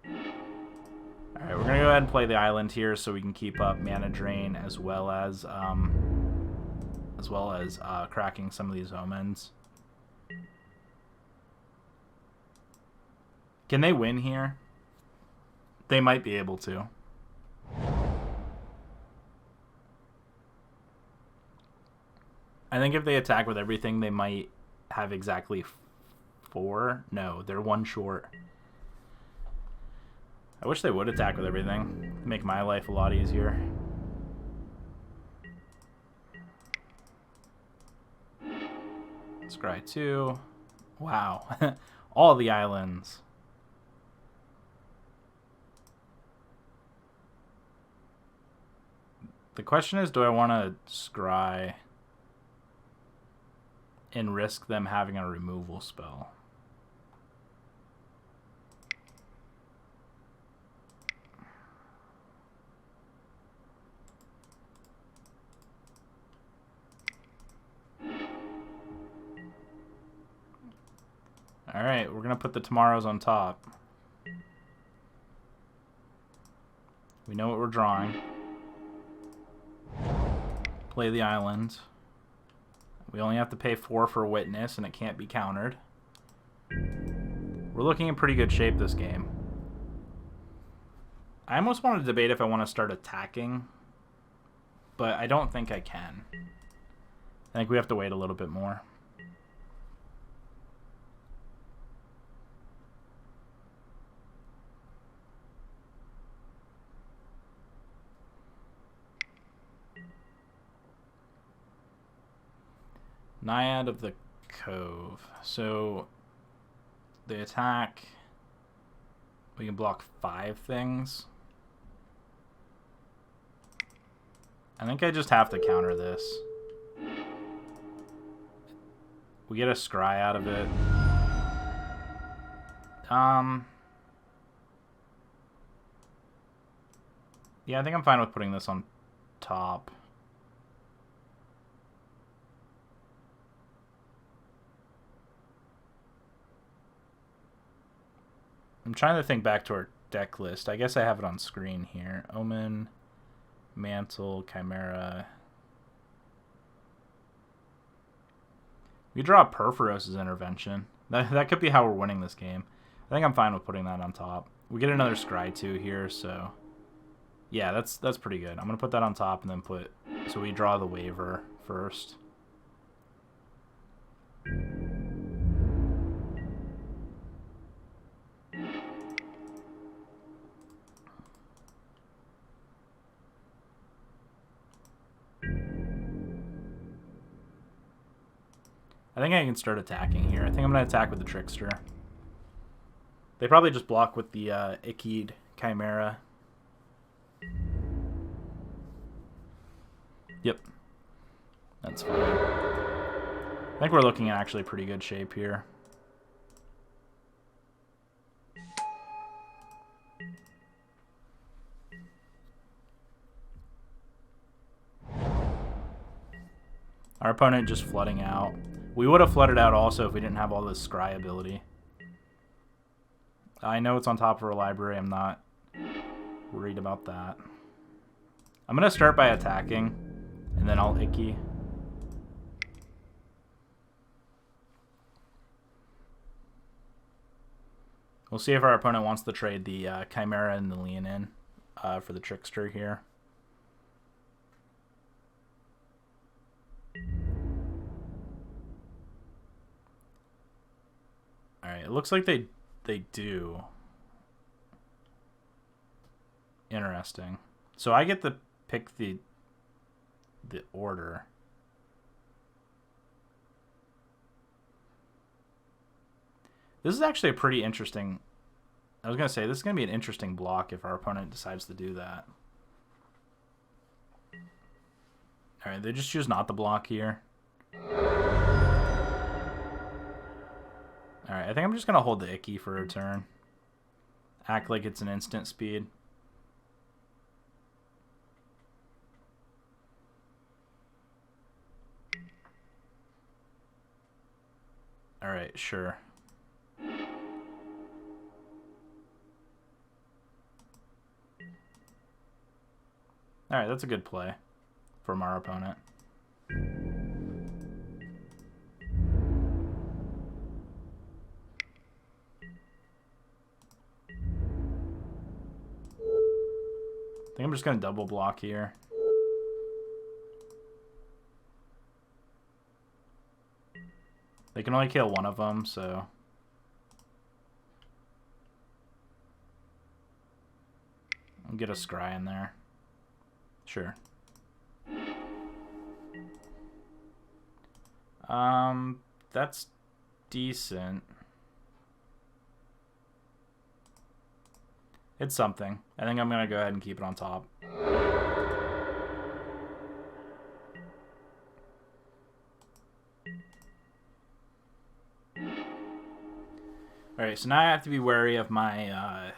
Speaker 1: Alright, we're gonna go ahead and play the island here so we can keep up mana drain as well as cracking some of these Omens. Can they win here? They might be able to. I think if they attack with everything, they might have exactly 4. No, they're 1 short. I wish they would attack with everything. Make my life a lot easier. Scry 2. Wow. All the islands. The question is, do I want to scry and risk them having a removal spell? Alright, we're going to put the Tomorrows on top. We know what we're drawing. Play the island. We only have to pay 4 for Witness, and it can't be countered. We're looking in pretty good shape this game. I almost want to debate if I want to start attacking, but I don't think I can. I think we have to wait a little bit more. Naiad of the Cove. So the attack, we can block 5 things. I think I just have to counter this. We get a scry out of it. Yeah, I think I'm fine with putting this on top. I'm trying to think back to our deck list. I guess I have it on screen here. Omen, Mantle, Chimera. We draw Perforos' Intervention. That could be how we're winning this game. I think I'm fine with putting that on top. We get another Scry 2 here, so... Yeah, that's pretty good. I'm going to put that on top and then put... So we draw the waiver first. I think I can start attacking here. I think I'm going to attack with the Trickster. They probably just block with the Ikkied Chimera. Yep. That's fine. I think we're looking at actually pretty good shape here. Our opponent just flooding out. We would have flooded out also if we didn't have all this Scry ability. I know it's on top of our library. I'm not worried about that. I'm going to start by attacking, and then I'll Icky. We'll see if our opponent wants to trade the Chimera and the Leonin for the Trickster here. Alright, it looks like they do. Interesting. So I get to pick the order. This is actually a pretty interesting... I was going to say, this is going to be an interesting block if our opponent decides to do that. Alright, they just choose not to block here. Alright, I think I'm just going to hold the Icky for a turn. Act like it's an instant speed. Alright, sure. Alright, that's a good play from our opponent. I think I'm just going to double block here. They can only kill one of them, so... I'll get a Scry in there. Sure. That's decent. It's something. I think I'm going to go ahead and keep it on top. Alright, so now I have to be wary of my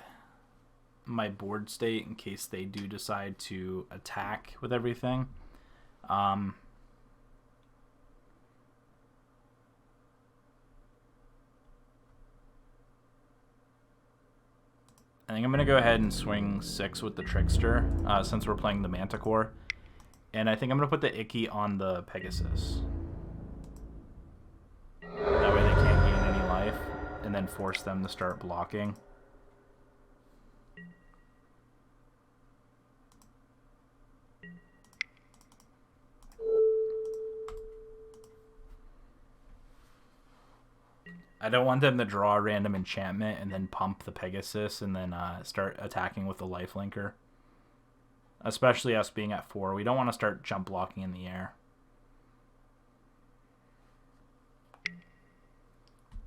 Speaker 1: my board state in case they do decide to attack with everything. I think I'm going to go ahead and swing 6 with the Trickster, since we're playing the Manticore. And I think I'm going to put the Icky on the Pegasus. That way they can't gain any life, and then force them to start blocking. I don't want them to draw a random enchantment and then pump the Pegasus and then start attacking with the lifelinker. Especially us being at 4. We don't want to start jump blocking in the air.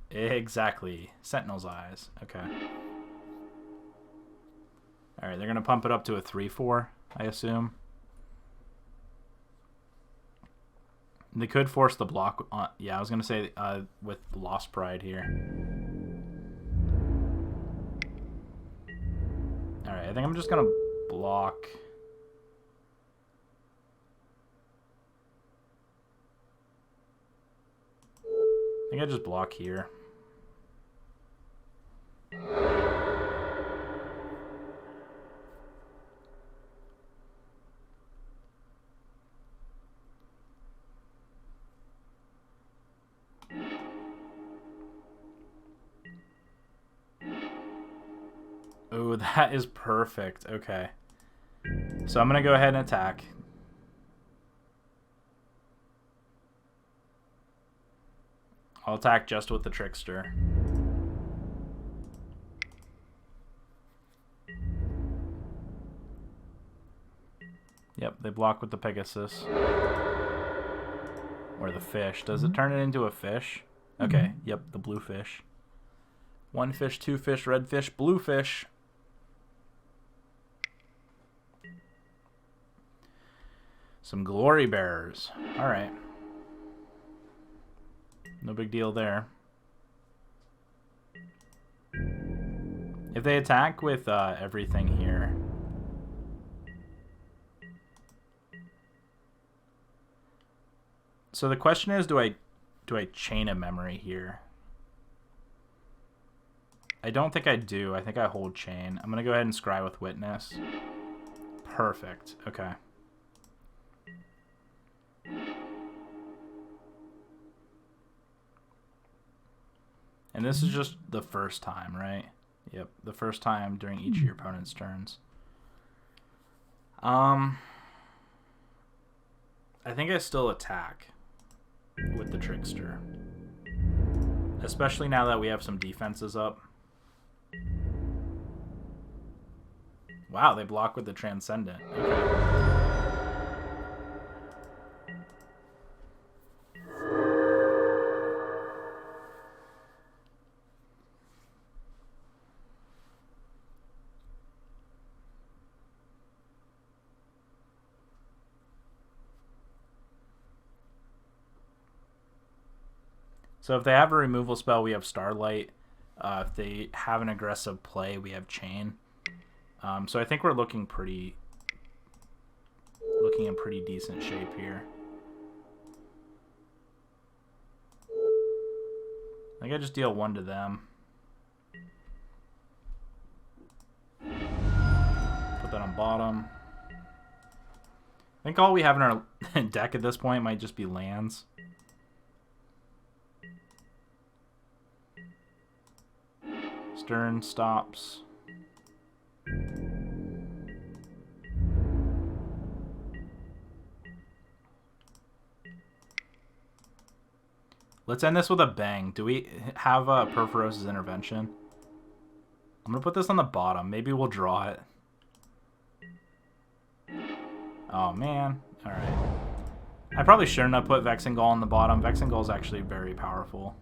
Speaker 1: Exactly. Sentinel's Eyes. Okay. Alright, they're going to pump it up to a 3-4, I assume. They could force the block on... Yeah, I was going to say with Lost Pride here. Alright, I think I'm just going to block... I think I just block here. Oh, that is perfect. Okay. So I'm going to go ahead and attack. I'll attack just with the Trickster. Yep, they block with the Pegasus. Or the fish. Does it turn it into a fish? Okay, yep, the blue fish. 1 fish, 2 fish, red fish, blue fish. Some glory bearers. Alright. No big deal there. If they attack with everything here... So the question is, do I chain a memory here? I don't think I do. I think I hold chain. I'm going to go ahead and scry with witness. Perfect. Okay. And this is just the first time, right? Yep, the first time during each of your opponent's turns. I think I still attack with the Trickster. Especially now that we have some defenses up. Wow, they block with the Transcendent. Okay. So if they have a removal spell, we have Starlight. If they have an aggressive play, we have Chain. So I think we're looking in pretty decent shape here. I think I just deal 1 to them. Put that on bottom. I think all we have in our deck at this point might just be lands. Stern stops. Let's end this with a bang. Do we have Perforos's Intervention? I'm going to put this on the bottom. Maybe we'll draw it. Oh, man. All right. I probably shouldn't have put Vexingol on the bottom. Vexingol is actually very powerful.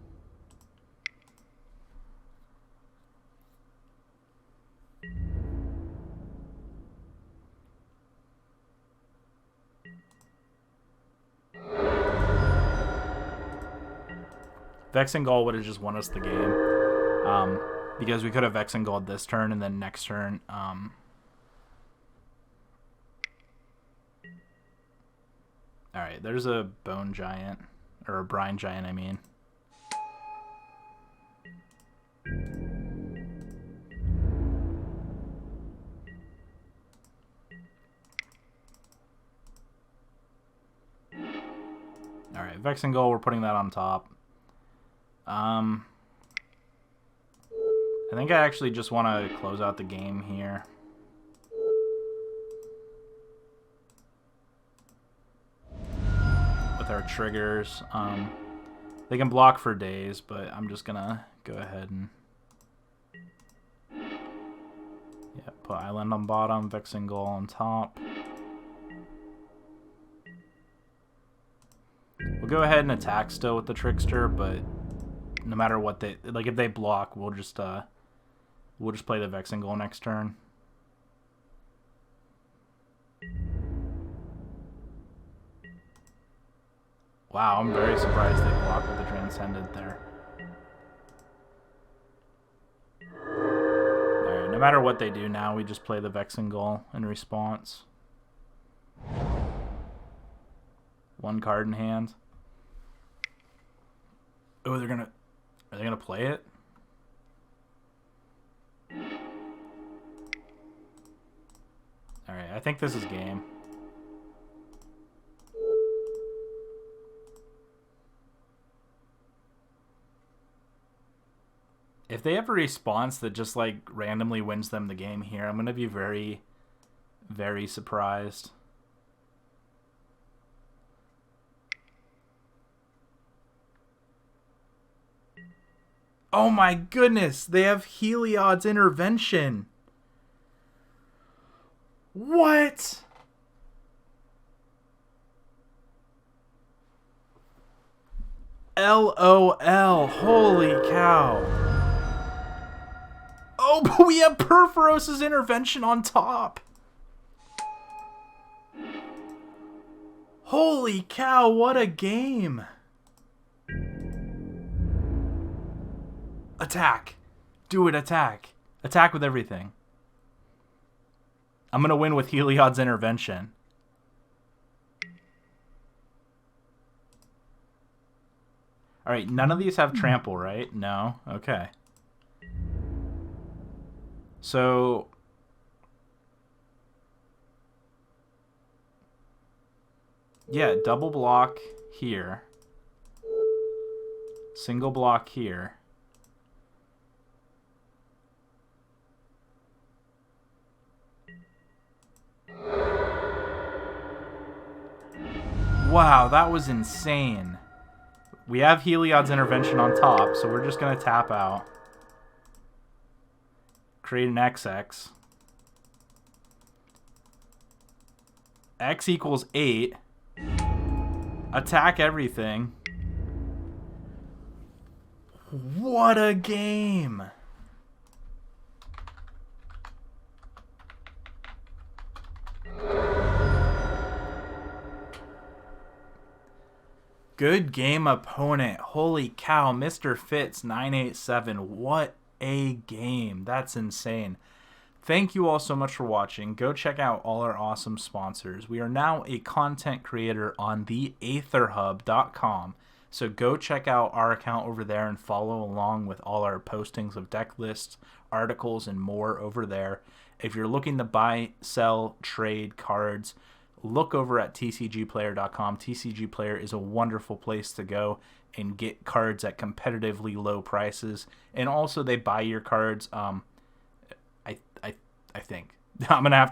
Speaker 1: Vexingol would have just won us the game. Because we could have Vexingol this turn and then next turn. Alright, there's a Bone Giant. Or a Brine Giant, I mean. Alright, Vexingol, we're putting that on top. I think I actually just want to close out the game here. With our triggers. They can block for days, but I'm just gonna go ahead and put Island on bottom, Vexingol on top. We'll go ahead and attack still with the Trickster, but no matter what they like, if they block, we'll just play the Vexingol next turn. Wow, I'm very surprised they block with the Transcendent there. Alright, no matter what they do now, we just play the Vexingol in response. 1 card in hand. Oh, are they gonna play it? Alright, I think this is game. If they have a response that just, like, randomly wins them the game here, I'm going to be very, very surprised. Oh my goodness, they have Heliod's Intervention. What? LOL, holy cow. Oh, but we have Perforos's Intervention on top. Holy cow, what a game. Attack. Do it, attack. Attack with everything. I'm going to win with Heliod's Intervention. Alright, none of these have trample, right? No? Okay. So... yeah, double block here. Single block here. Wow, that was insane. We have Heliod's Intervention on top, so we're just going to tap out. Create an XX. X equals 8. Attack everything. What a game! Good game, opponent. Holy cow, Mr. Fitz 987. What a game. That's insane. Thank you all so much for watching. Go check out all our awesome sponsors. We are now a content creator on theaetherhub.com. So go check out our account over there and follow along with all our postings of deck lists, articles, and more over there. If you're looking to buy, sell, trade cards, look over at TCGPlayer.com. TCGPlayer is a wonderful place to go and get cards at competitively low prices. And also they buy your cards. I think I'm gonna have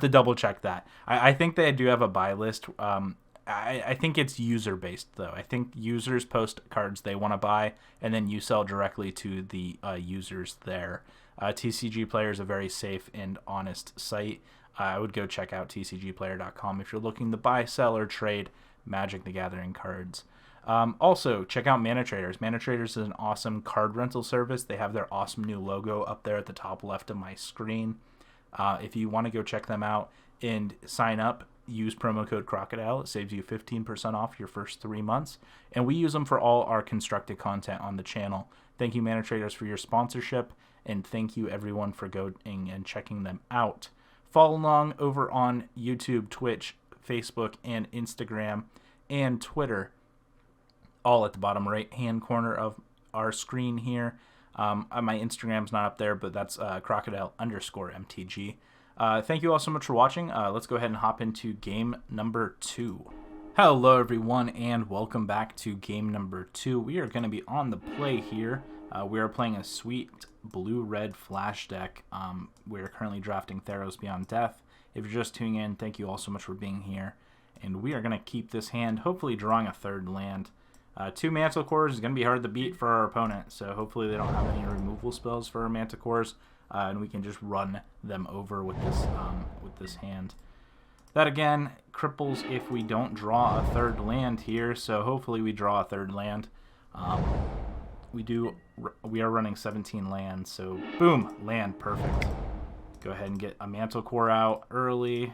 Speaker 1: to double check that. I think they do have a buy list. I think it's user based though. I think users post cards they want to buy, and then you sell directly to the users there. TCGPlayer is a very safe and honest site. I would go check out TCGPlayer.com if you're looking to buy, sell, or trade Magic the Gathering cards. Also, check out Mana Traders. Mana Traders is an awesome card rental service. They have their awesome new logo up there at the top left of my screen. If you want to go check them out and sign up, use promo code Crocodile. It saves you 15% off your first 3 months. And we use them for all our constructed content on the channel. Thank you, Mana Traders, for your sponsorship. And thank you, everyone, for going and checking them out. Follow along over on YouTube, Twitch, Facebook, and Instagram, and Twitter. All at the bottom right-hand corner of our screen here. My Instagram's not up there, but that's crocodile_MTG. Thank you all so much for watching. Let's go ahead and hop into game number 2. Hello, everyone, and welcome back to game number 2. We are going to be on the play here. We are playing a sweet blue-red flash deck. We are currently drafting Theros Beyond Death. If you're just tuning in, thank you all so much for being here. And we are going to keep this hand, hopefully drawing a third land. 2 Manticores is going to be hard to beat for our opponent, so hopefully they don't have any removal spells for our Manticores, and we can just run them over with this hand. That again cripples if we don't draw a third land here, so hopefully we draw a third land. We are running 17 lands, so boom, land, perfect. Go ahead and get a Manticore out early.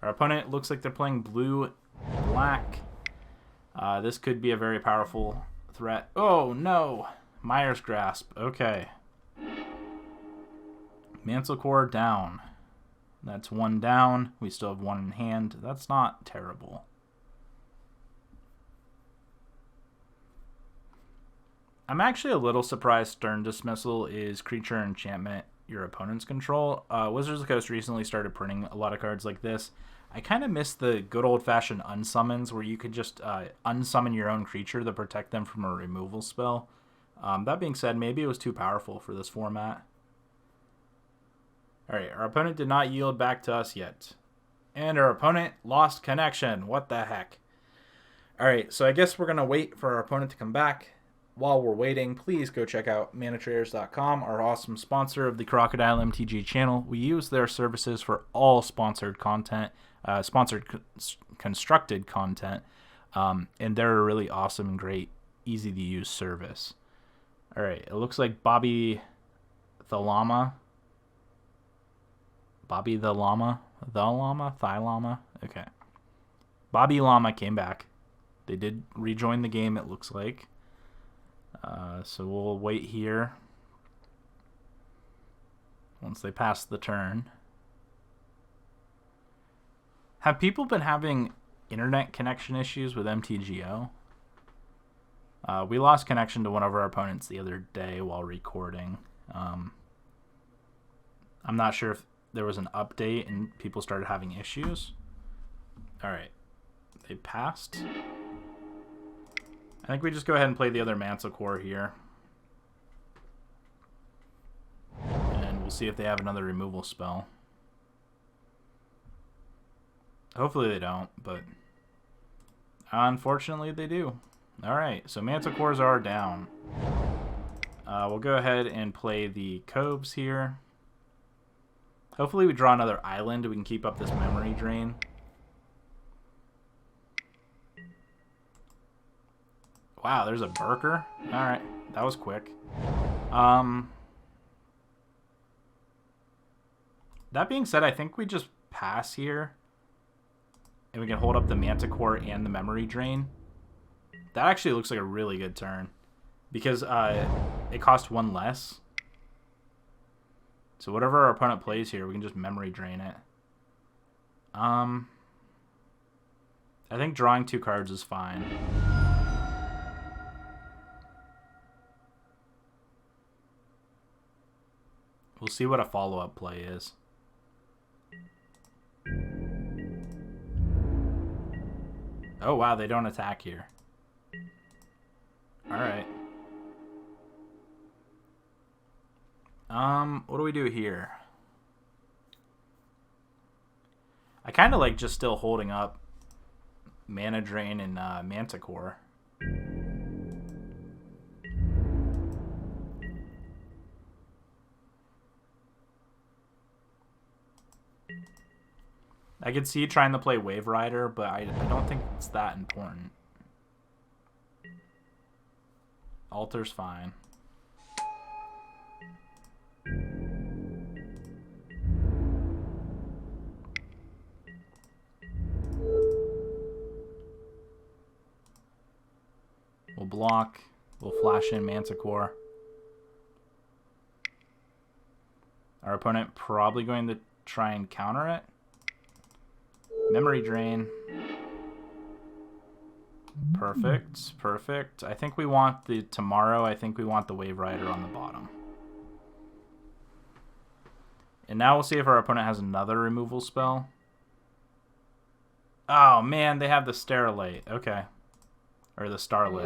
Speaker 1: Our opponent looks like they're playing blue-black. This could be a very powerful threat. Oh, no. Mire's Grasp. Okay. Manticore down. That's 1 down. We still have 1 in hand. That's not terrible. I'm actually a little surprised Stern Dismissal is creature enchantment your opponent's control. Wizards of the Coast recently started printing a lot of cards like this. I kind of miss the good old-fashioned unsummons where you could just unsummon your own creature to protect them from a removal spell. That being said, maybe it was too powerful for this format. Alright, our opponent did not yield back to us yet. And our opponent lost connection. What the heck? Alright, so I guess we're going to wait for our opponent to come back. While we're waiting, please go check out manatraders.com, our awesome sponsor of the Crocodile MTG channel. We use their services for all sponsored content, constructed content, and they're a really awesome and great, easy-to-use service. Alright, it looks like Bobby the Llama. Bobby the Llama? The Llama? Thigh Llama? Okay. Bobby Llama came back. They did rejoin the game, it looks like. So we'll wait here. Once they pass the turn. Have people been having internet connection issues with MTGO? We lost connection to one of our opponents the other day while recording. I'm not sure if there was an update and people started having issues. Alright. They passed. I think we just go ahead and play the other Manticore here. And we'll see if they have another removal spell. Hopefully they don't, but unfortunately they do. Alright, so Manticores are down. We'll go ahead and play the Coves here. Hopefully we draw another island. We can keep up this memory drain. Wow, there's a Berker. Alright, that was quick. That being said, I think we just pass here. And we can hold up the Manticore and the memory drain. That actually looks like a really good turn. Because it costs one less. So whatever our opponent plays here, we can just memory drain it. I think drawing 2 cards is fine. We'll see what a follow-up play is. Oh, wow, they don't attack here. Alright. What do we do here? I kind of like just still holding up Mana Drain and Manticore. I could see trying to play Wave Rider, but I don't think it's that important. Altar's fine. We'll block. We'll flash in Manticore. Our opponent probably going to try and counter it. Memory drain. Perfect. Perfect. I think we want the tomorrow. I think we want the Wave Rider on the bottom. And now we'll see if our opponent has another removal spell. Oh, man. They have the Sterilite. Okay. Or the Starlit.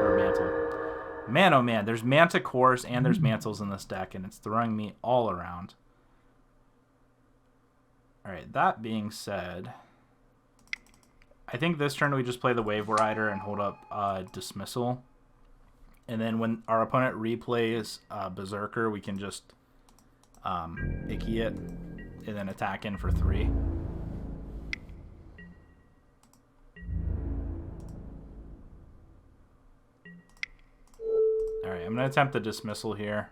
Speaker 1: Or Mantle. Man, oh, man. There's Manticores and there's Mantles in this deck, and it's throwing me all around. Alright, that being said, I think this turn we just play the Wave Rider and hold up Dismissal. And then when our opponent replays Berserker, we can just Icky it and then attack in for 3. Alright, I'm going to attempt the Dismissal here.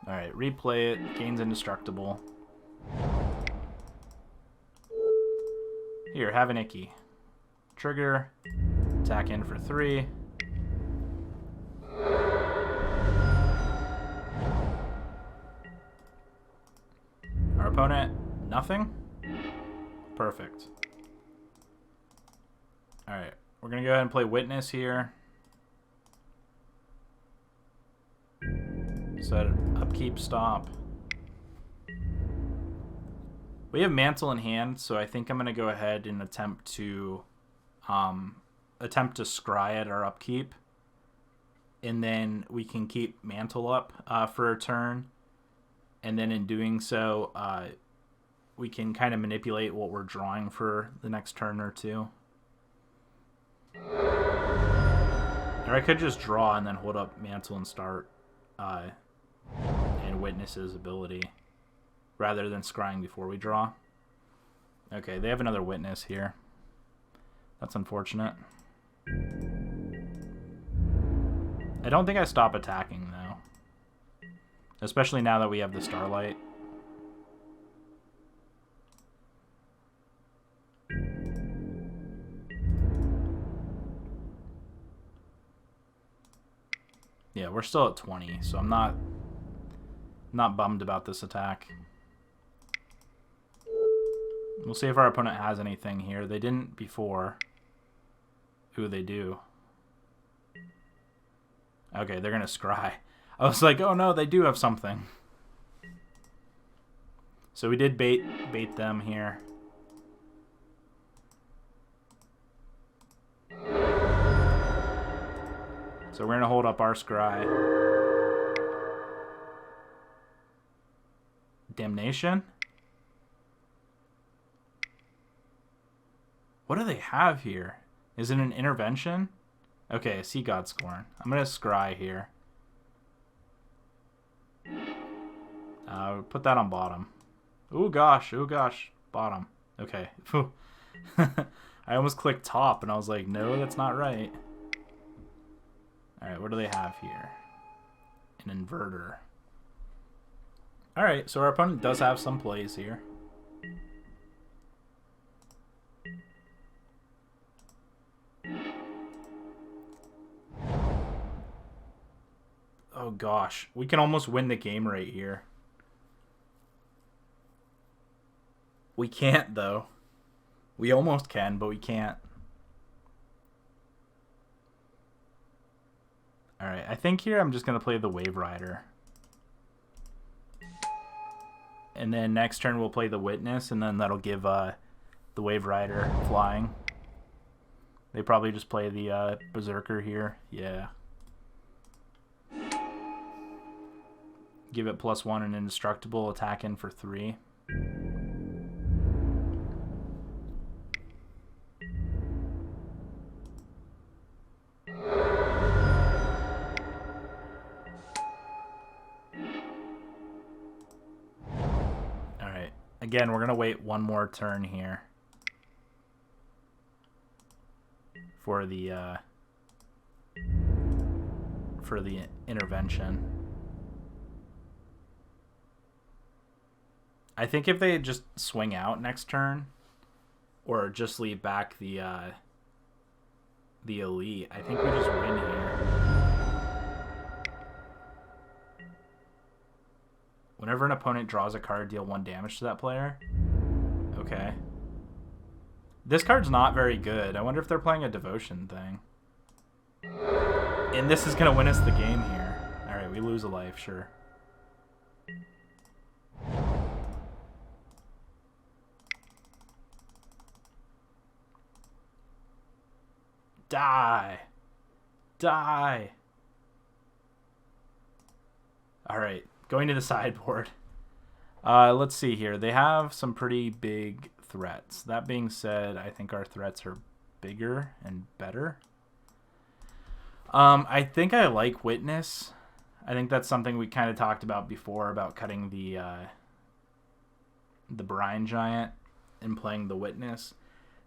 Speaker 1: Alright, replay it. Gains indestructible. Here, have an Icky. Trigger. Attack in for 3. Our opponent, nothing? Perfect. Alright, we're going to go ahead and play Witness here. Set upkeep stop. We have Mantle in hand, so I think I'm going to go ahead and attempt to scry at our upkeep. And then we can keep Mantle up for a turn. And then in doing so, we can kind of manipulate what we're drawing for the next turn or two. Or I could just draw and then hold up Mantle and start and witness his ability rather than scrying before we draw. Okay, they have another witness here. That's unfortunate. I don't think I stop attacking, though. Especially now that we have the Starlight. Yeah, we're still at 20, so I'm not bummed about this attack. We'll see if our opponent has anything here. They didn't before. Ooh, they do. Okay, they're going to scry. I was like, oh no, they do have something. So we did bait them here. So we're going to hold up our scry. Damnation? What do they have here? Is it an intervention? Okay, Sea God Scorn. I'm going to scry here. Put that on bottom. Oh gosh, bottom. Okay. I almost clicked top and I was like, no, that's not right. Alright, what do they have here? An inverter. Alright, so our opponent does have some plays here. Oh gosh, we can almost win the game right here. We can't though. We almost can, but we can't. Alright, I think here I'm just going to play the Wave Rider. And then next turn we'll play the Witness, and then that'll give the Wave Rider flying. They probably just play the Berserker here. Yeah. Give it +1 and indestructible, attack in for 3. Alright. Again, we're going to wait one more turn here for the intervention. I think if they just swing out next turn, or just leave back the elite, I think we just win here. Whenever an opponent draws a card, deal 1 damage to that player. Okay. This card's not very good. I wonder if they're playing a devotion thing. And this is going to win us the game here. Alright, we lose a life, sure. Die. Die. Alright, going to the sideboard. Let's see here. They have some pretty big threats. That being said, I think our threats are bigger and better. I think I like Witness. I think that's something we kind of talked about before, about cutting the Brine Giant and playing the Witness.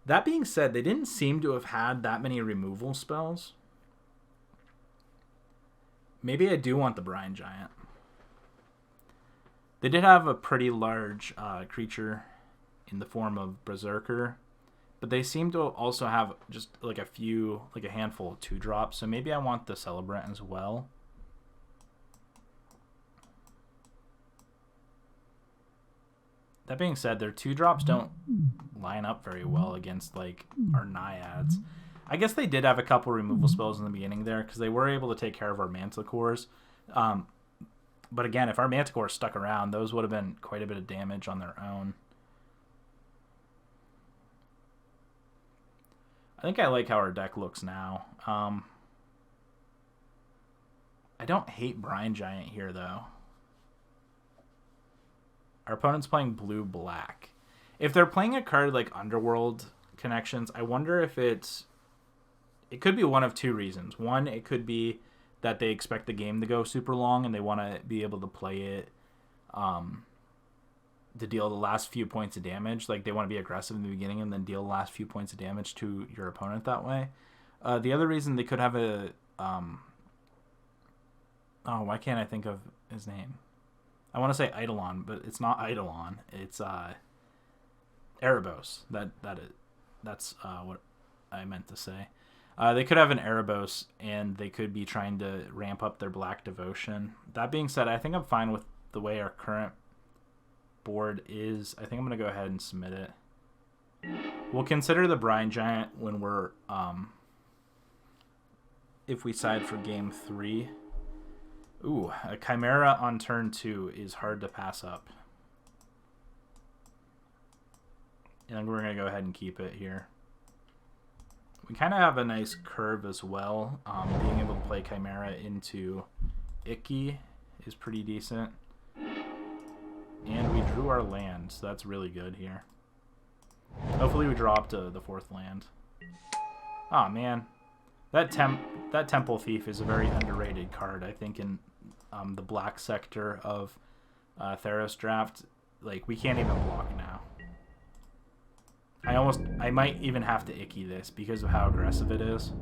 Speaker 1: That being said, they didn't seem to have had that many removal spells. Maybe I do want the Brine Giant. They did have a pretty large creature in the form of Berserker, but they seem to also have just like a handful of 2-drops, so maybe I want the Celebrant as well. That being said, their 2-drops don't line up very well against like our Naiads. I guess they did have a couple removal spells in the beginning there because they were able to take care of our Manticores. But again, if our Manticore stuck around, those would have been quite a bit of damage on their own. I think I like how our deck looks now. I don't hate Brine Giant here, though. Our opponent's playing blue-black. If they're playing a card like Underworld Connections, I wonder if it's... It could be one of two reasons. One, it could be that they expect the game to go super long and they want to be able to play it to deal the last few points of damage. Like, they want to be aggressive in the beginning and then deal the last few points of damage to your opponent that way. The other reason, they could have a... Oh, why can't I think of his name? I want to say Eidolon, but it's not Eidolon. It's Erebos. That's what I meant to say. They could have an Erebos, and they could be trying to ramp up their Black Devotion. That being said, I think I'm fine with the way our current board is. I think I'm going to go ahead and submit it. We'll consider the Brine Giant when we're... if we side for game 3. Ooh, a Chimera on turn 2 is hard to pass up. And we're going to go ahead and keep it here. We kind of have a nice curve as well. Being able to play Chimera into Icky is pretty decent. And we drew our land, so that's really good here. Hopefully we draw up to the 4th land. Oh man, that Temple Thief is a very underrated card, I think, in the black sector of Theros draft. Like, we can't even block now. I might even have to Icky this because of how aggressive it is.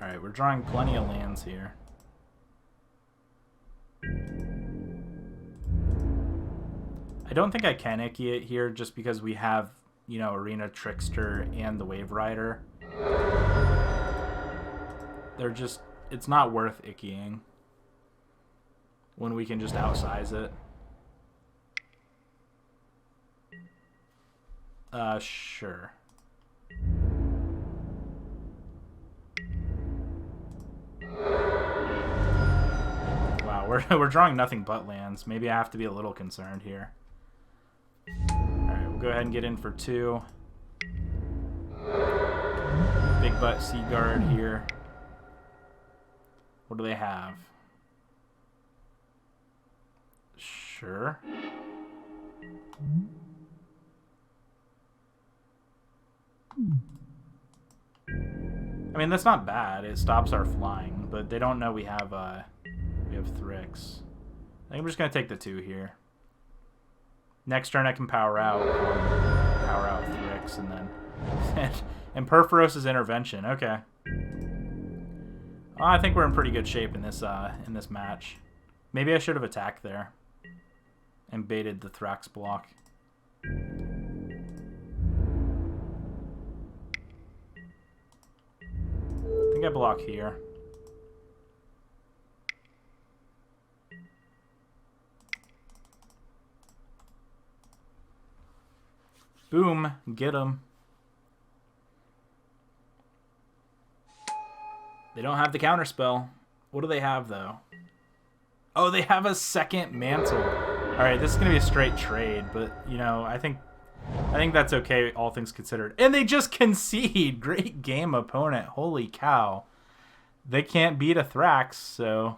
Speaker 1: Alright, we're drawing plenty of lands here. I don't think I can Icky it here just because we have, you know, Arena Trickster and the Wave Rider. They're just... It's not worth Ickying when we can just outsize it. Sure. Wow, we're drawing nothing but lands. Maybe I have to be a little concerned here. Alright, we'll go ahead and get in for 2. Big Butt Seaguard here. What do they have? Sure. I mean, that's not bad. It stops our flying, but they don't know we have Thrix. I think I'm just gonna take the 2 here. Next turn I can power out Thrix, and then and Perforos' Intervention. Okay. I think we're in pretty good shape in this match. Maybe I should have attacked there and baited the Thrax block. I think I block here. Boom, get him. They don't have the counterspell. What do they have, though? Oh, they have a second mantle. All right, this is going to be a straight trade, but, you know, I think that's okay, all things considered. And they just concede. Great game, opponent. Holy cow. They can't beat a Thrax, so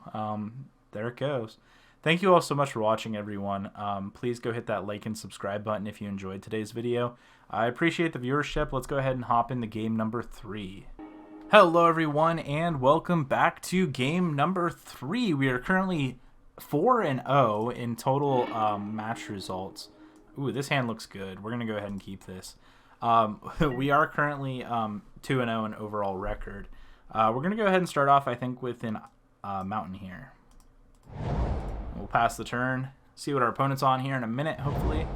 Speaker 1: there it goes. Thank you all so much for watching, everyone. Please go hit that like and subscribe button if you enjoyed today's video. I appreciate the viewership. Let's go ahead and hop into game number 3. Hello, everyone, and welcome back to game number 3. We are currently 4-0 in total match results. Ooh, this hand looks good. We're going to go ahead and keep this. We are currently 2-0 in overall record. We're going to go ahead and start off, I think, with an mountain here. We'll pass the turn, see what our opponent's on here in a minute, hopefully.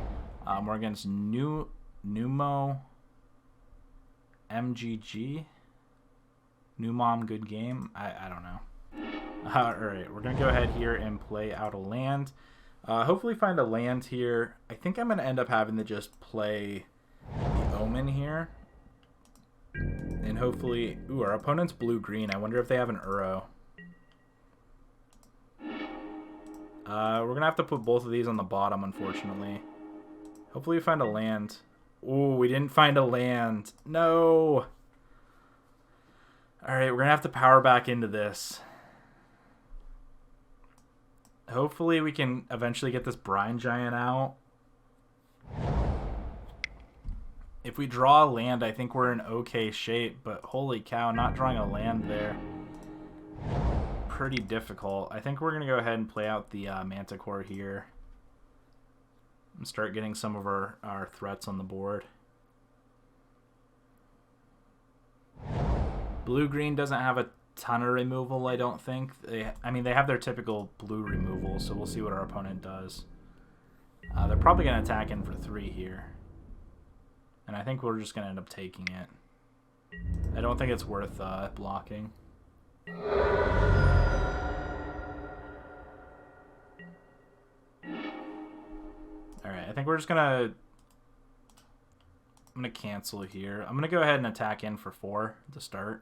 Speaker 1: We're against Numo MGG. New Mom, good game. I don't know. Alright, we're going to go ahead here and play out a land. Hopefully find a land here. I think I'm going to end up having to just play the Omen here. And hopefully... Ooh, our opponent's blue-green. I wonder if they have an Uro. We're going to have to put both of these on the bottom, unfortunately. Hopefully we find a land. Ooh, we didn't find a land. No! Alright, we're going to have to power back into this. Hopefully we can eventually get this Brine Giant out. If we draw a land, I think we're in okay shape, but holy cow, not drawing a land there. Pretty difficult. I think we're going to go ahead and play out the Manticore here. And start getting some of our threats on the board. Blue-green doesn't have a ton of removal, I don't think. I mean, they have their typical blue removal, so we'll see what our opponent does. They're probably going to attack in for 3 here. And I think we're just going to end up taking it. I don't think it's worth blocking. Alright, I think we're just going to... I'm going to cancel here. I'm going to go ahead and attack in for 4 to start.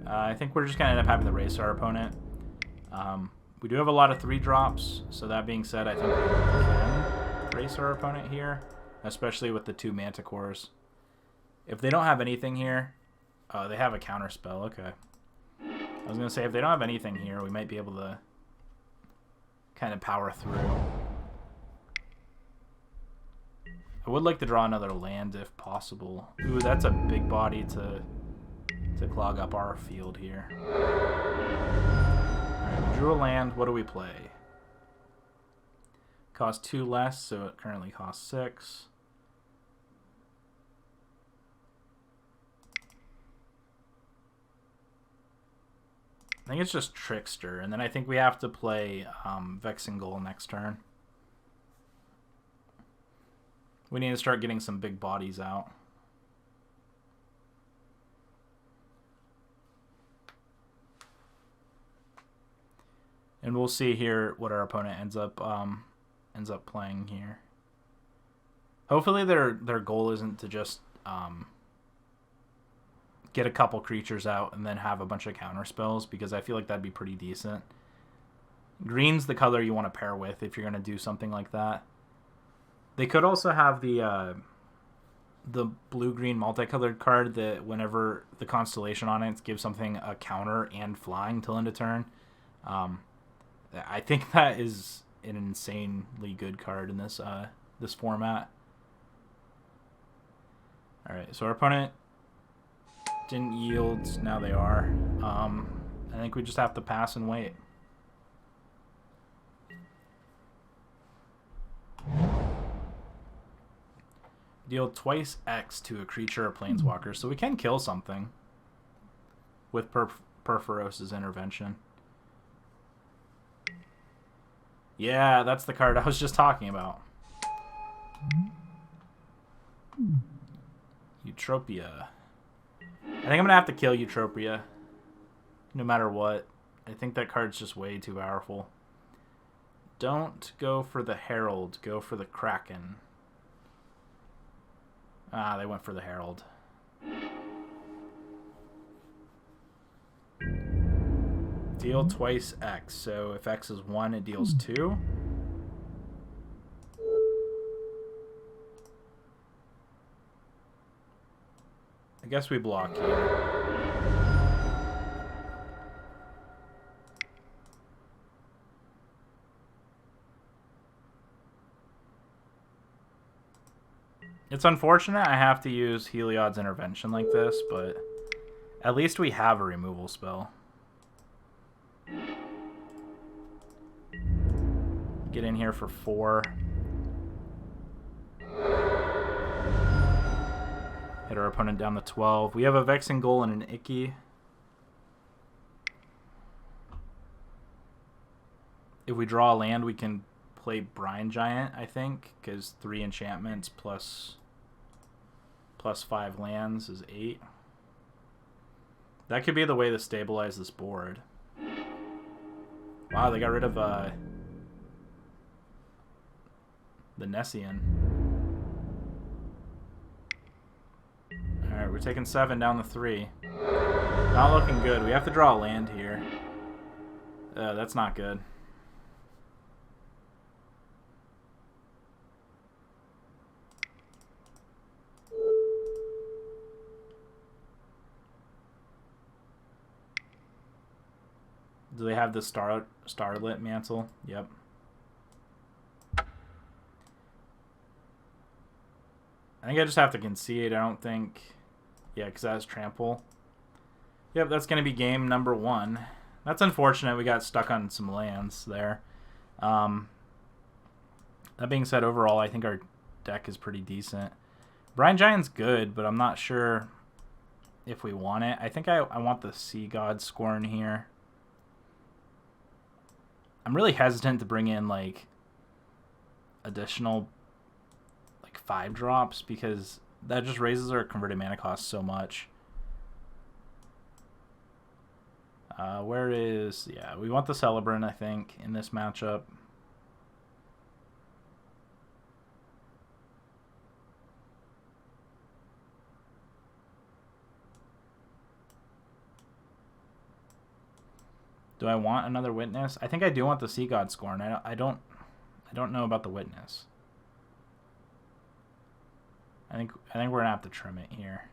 Speaker 1: I think we're just going to end up having to race our opponent. We do have a lot of 3-drops, so that being said, I think we can race our opponent here. Especially with the 2 Manticores. If they don't have anything here... Oh, they have a counter spell. Okay. I was going to say, if they don't have anything here, we might be able to kind of power through. I would like to draw another land if possible. Ooh, that's a big body to clog up our field here. Alright, we drew a land. What do we play? Cost 2 less, so it currently costs 6. I think it's just Trickster, and then I think we have to play Vexing Goal next turn. We need to start getting some big bodies out. And we'll see here what our opponent ends up playing here. Hopefully their goal isn't to just get a couple creatures out and then have a bunch of counter spells, because I feel like that'd be pretty decent. Green's the color you want to pair with if you're going to do something like that. They could also have the blue-green multicolored card that whenever the constellation on it gives something a counter and flying till end of turn. I think that is an insanely good card in this this format. All right, so our opponent didn't yield. Now they are. I think we just have to pass and wait. Deal twice X to a creature or planeswalker, so we can kill something with Perforos's Intervention. Yeah, that's the card I was just talking about. Eutropia. I think I'm going to have to kill Eutropia, no matter what. I think that card's just way too powerful. Don't go for the Herald, go for the Kraken. Ah, they went for the Herald. Deal twice X, so if X is 1, it deals 2. I guess we block here. It's unfortunate I have to use Heliod's Intervention like this, but at least we have a removal spell. Get in here for 4. Hit our opponent down to 12. We have a Vexing Goal and an Icky. If we draw a land, we can play Brine Giant, I think, because 3 enchantments plus 5 lands is 8. That could be the way to stabilize this board. Wow, they got rid of the Nessian. Alright, we're taking 7 down to 3. Not looking good. We have to draw a land here. That's not good. Do they have the Starlit Mantle? Yep. I think I just have to concede. I don't think... Yeah, because that has Trample. Yep, that's going to be game number 1. That's unfortunate. We got stuck on some lands there. That being said, overall, I think our deck is pretty decent. Brine Giant's good, but I'm not sure if we want it. I think I want the Sea God Scorn here. I'm really hesitant to bring in, like, additional, like, 5-drops because that just raises our converted mana cost so much. Where is... Yeah, we want the Celebrant, I think, in this matchup. Do I want another Witness? I think I do want the Sea God Scorn. I don't know about the Witness. I think we're gonna have to trim it here.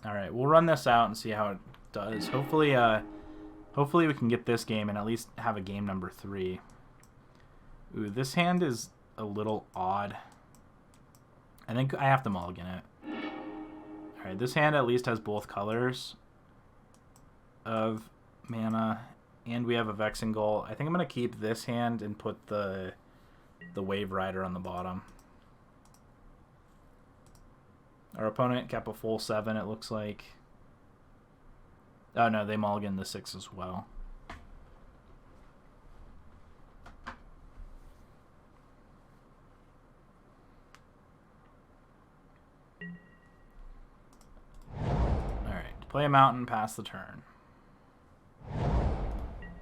Speaker 1: All right, we'll run this out and see how it does. Hopefully we can get this game and at least have a game number 3. Ooh, this hand is a little odd. I think I have to mulligan it. All right, this hand at least has both colors of mana, and we have a Vexing Gull. I think I'm gonna keep this hand and put the Wave Rider on the bottom. Our opponent kept a full 7, it looks like. Oh no, they mulliganed the 6 as well. Alright, play a mountain, pass the turn.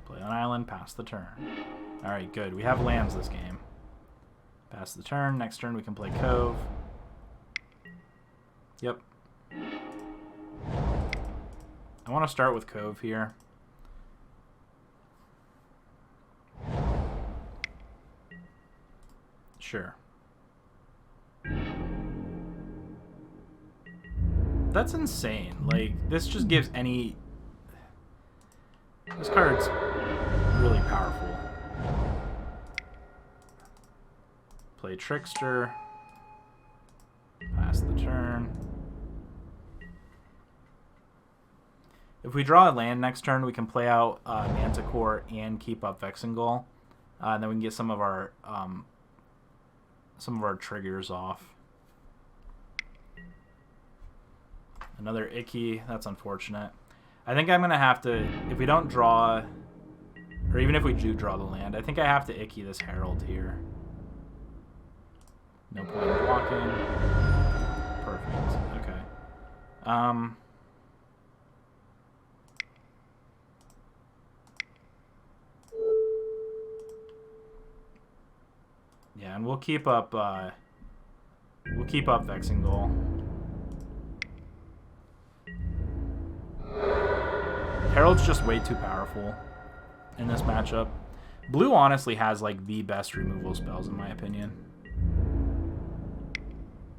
Speaker 1: Play an island, pass the turn. Alright, good. We have lands this game. Pass the turn. Next turn we can play Cove. Yep. I want to start with Cove here. Sure. That's insane. Like, this just gives any... This card's really powerful. Play Trickster. Pass the turn. If we draw a land next turn, we can play out Manticore and keep up Vexing Gull. And then we can get some of our triggers off. Another Icky. That's unfortunate. I think I'm going to have to, if we don't draw, or even if we do draw the land, I think I have to Icky this Herald here. No point in blocking. Perfect. Okay. Yeah, and we'll keep up Vexing Gull. Herald's just way too powerful in this matchup. Blue honestly has like the best removal spells in my opinion.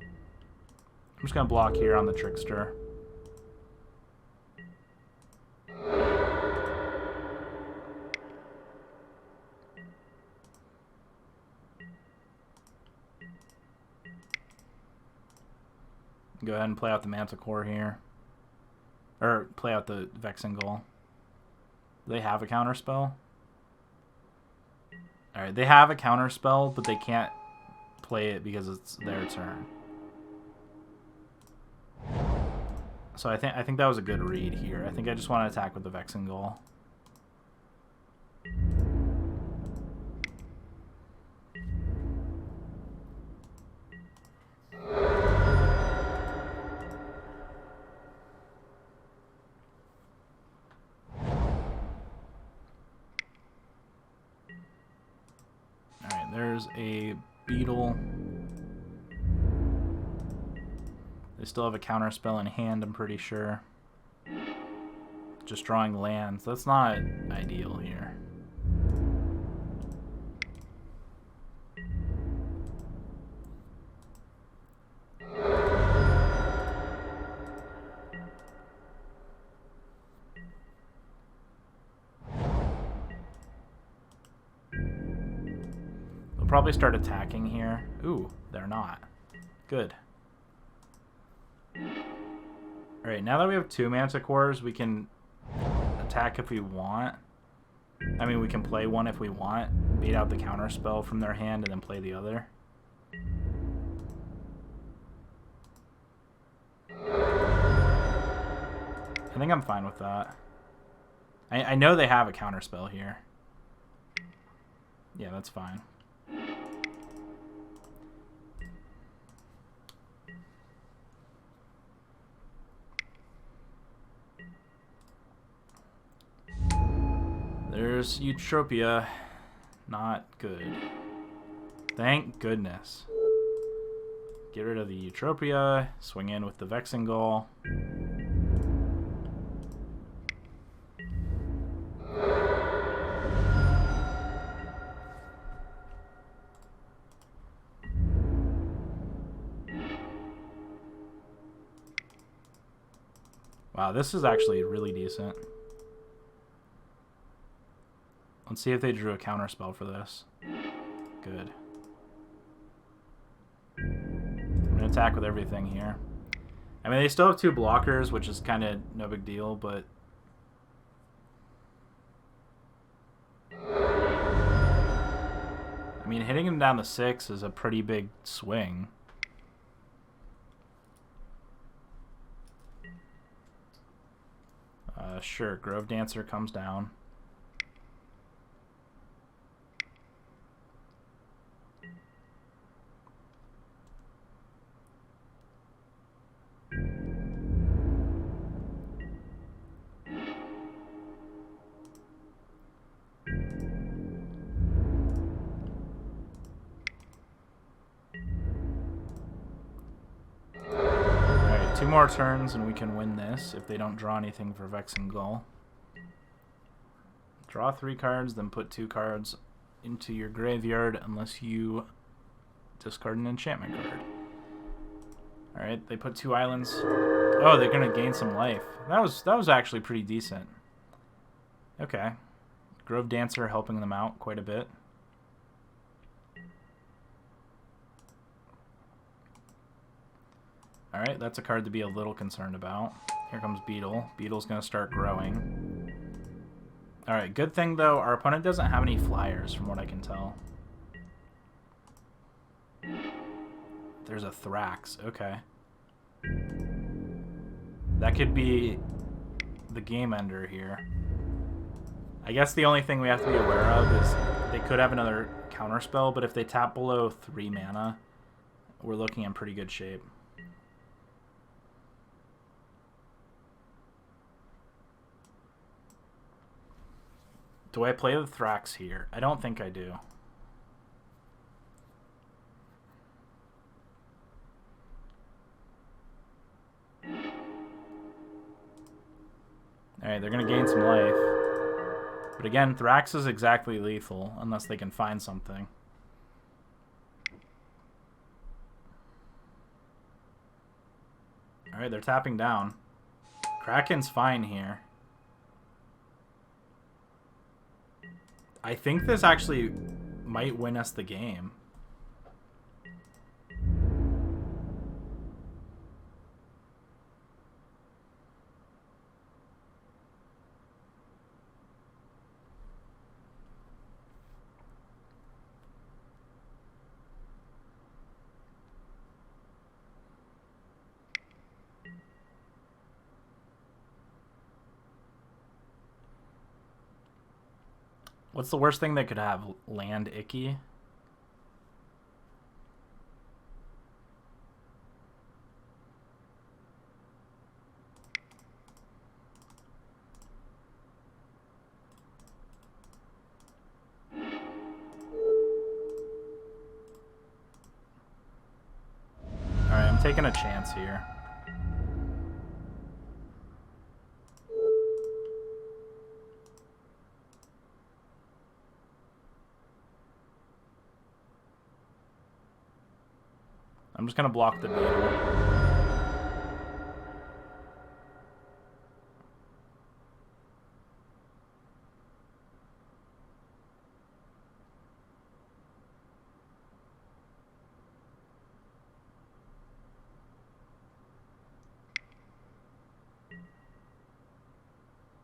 Speaker 1: I'm just gonna block here on the Trickster. Go ahead and play out the Manticore here. Or play out the Vexing Gull. Do they have a counterspell? Alright, they have a counterspell, but they can't play it because it's their turn. So I think that was a good read here. I think I just want to attack with the Vexing Gull. Alright, there's a Beetle. They still have a counterspell in hand, I'm pretty sure. Just drawing lands. That's not ideal here. probably start attacking here. Ooh, they're not. Good. Alright, now that we have 2 Manticores, we can attack if we want. I mean, we can play one if we want, bait out the counter spell from their hand, and then play the other. I think I'm fine with that. I know they have a counter spell here. Yeah, that's fine. There's Eutropia. Not good. Thank goodness. Get rid of the Eutropia. Swing in with the Vexingol. Wow, this is actually really decent. Let's see if they drew a counterspell for this. Good. I'm going to attack with everything here. I mean, they still have 2 blockers, which is kind of no big deal, but... I mean, hitting him down to 6 is a pretty big swing. Sure, Grove Dancer comes down. Alright, 2 more turns and we can win this if they don't draw anything for Vexingol. Draw 3 cards, then put 2 cards into your graveyard unless you discard an enchantment card. Alright, they put 2 islands. Oh, they're gonna gain some life. That was actually pretty decent. Okay. Grove Dancer helping them out quite a bit. Alright, that's a card to be a little concerned about. Here comes Beetle. Beetle's gonna start growing. Alright, good thing though, our opponent doesn't have any flyers from what I can tell. There's a Thrax, okay. That could be the game ender here. I guess the only thing we have to be aware of is they could have another counterspell, but if they tap below 3 mana, we're looking in pretty good shape. Do I play the Thrax here? I don't think I do. Alright, they're going to gain some life. But again, Thrax is exactly lethal, unless they can find something. Alright, they're tapping down. Kraken's fine here. I think this actually might win us the game. What's the worst thing they could have? Land Icky? Alright, I'm taking a chance here. I'm just gonna block the beetle.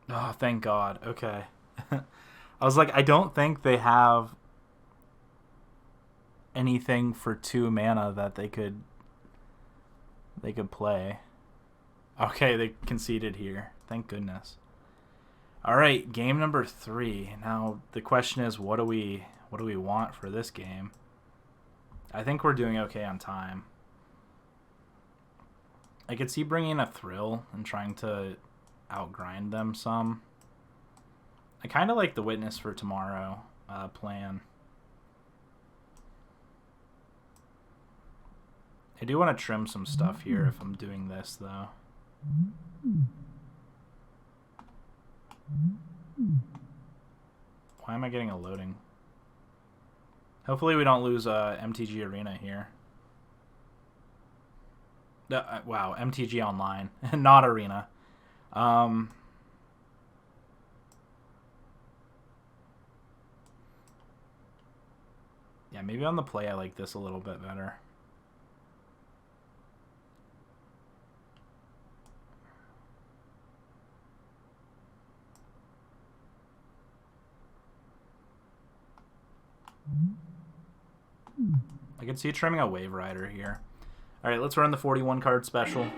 Speaker 1: Oh, thank God. Okay. I was like, I don't think they have anything for 2 mana that they could play. Okay, they conceded here. Thank goodness. All right, game number 3. Now the question is, what do we want for this game? I think we're doing okay on time. I could see bringing a Thrill and trying to outgrind them some. I kind of like the Witness for Tomorrow plan. I do want to trim some stuff here if I'm doing this, though. Why am I getting a loading? Hopefully we don't lose MTG Arena here. Wow, MTG Online, not Arena. Yeah, maybe on the play I like this a little bit better. I can see trimming a Wave Rider here. Alright, let's run the 41 card special.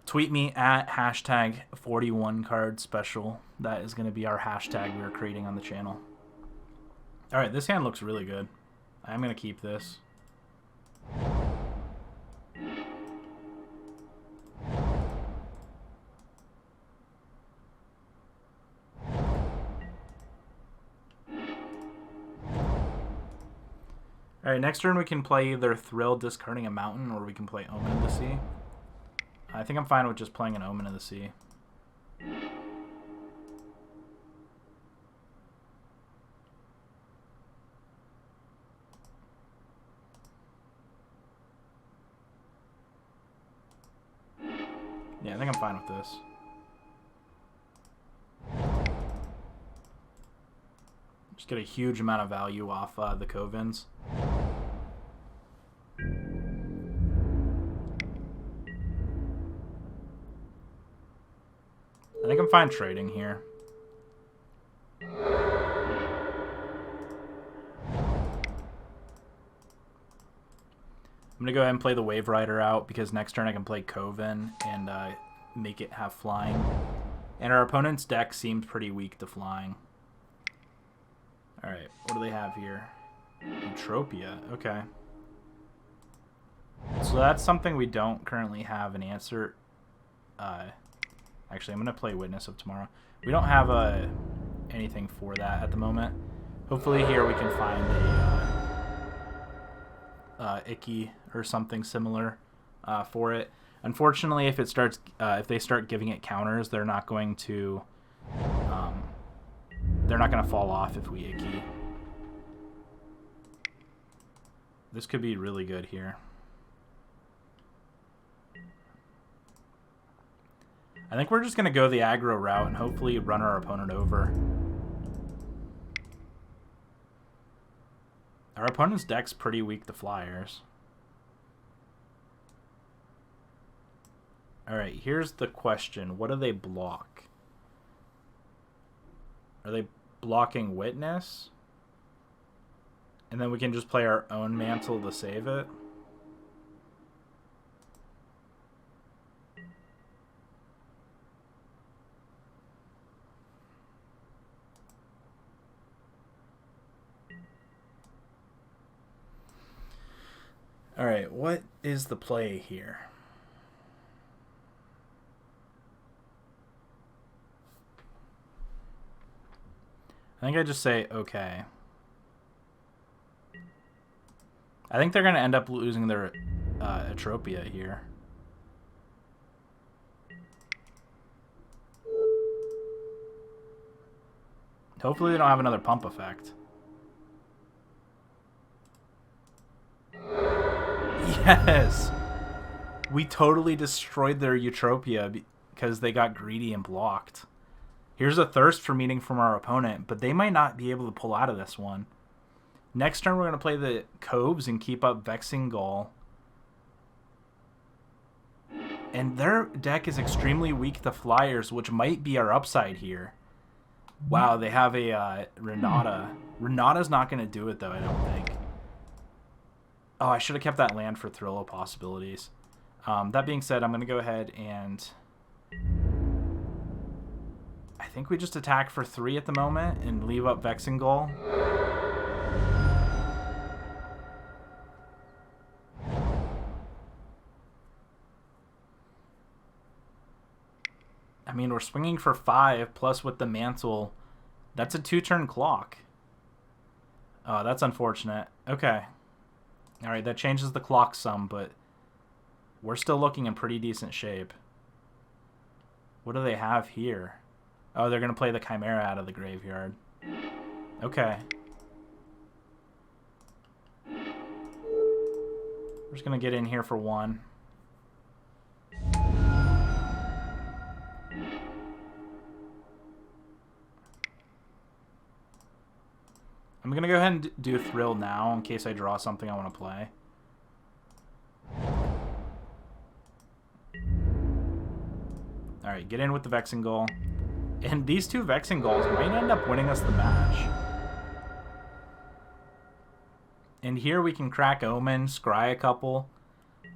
Speaker 1: Tweet me at hashtag 41 card special. That is going to be our hashtag we're creating on the channel. Alright, this hand looks really good. I'm going to keep this. Alright, next turn we can play either Thrill discarding a Mountain, or we can play Omen of the Sea. I think I'm fine with just playing an Omen of the Sea. Yeah, I think I'm fine with this. Just get a huge amount of value off the Covens. I think I'm fine trading here. I'm going to go ahead and play the Wave Rider out, because next turn I can play Coven and make it have flying. And our opponent's deck seems pretty weak to flying. Alright, what do they have here? Utopia, okay. So that's something we don't currently have an answer. Actually, I'm going to play Witness of Tomorrow. We don't have anything for that at the moment. Hopefully here we can find a Icky or something similar for it. Unfortunately, if they start giving it counters, they're not going to fall off if we Icky. This could be really good here. I think we're just going to go the aggro route and hopefully run our opponent over. Our opponent's deck's pretty weak to flyers. Alright, here's the question. What do they block? Are they blocking Witness? And then we can just play our own Mantle to save it? Alright, what is the play here? I think I just say, okay. I think they're going to end up losing their Atropia here. Hopefully they don't have another pump effect. Yes! We totally destroyed their Utopia because they got greedy and blocked. Here's a Thirst for Meaning from our opponent, but they might not be able to pull out of this one. Next turn we're going to play the Coves and keep up Vexing Gall. And their deck is extremely weak to flyers, which might be our upside here. Wow, they have a Renata. Renata's not going to do it, though, I don't think. Oh, I should have kept that land for Thrill of Possibilities. That being said, I'm going to go ahead and... I think we just attack for 3 at the moment and leave up Vexingol. I mean, we're swinging for 5, plus with the Mantle, that's a 2-turn clock. Oh, that's unfortunate. Okay. Alright, that changes the clock some, but we're still looking in pretty decent shape. What do they have here? Oh, they're going to play the Chimera out of the graveyard. Okay. We're just going to get in here for 1. I'm going to go ahead and do Thrill now in case I draw something I want to play. Alright, get in with the Vexingol. And these 2 Vexingols might end up winning us the match. And here we can crack Omen, scry a couple.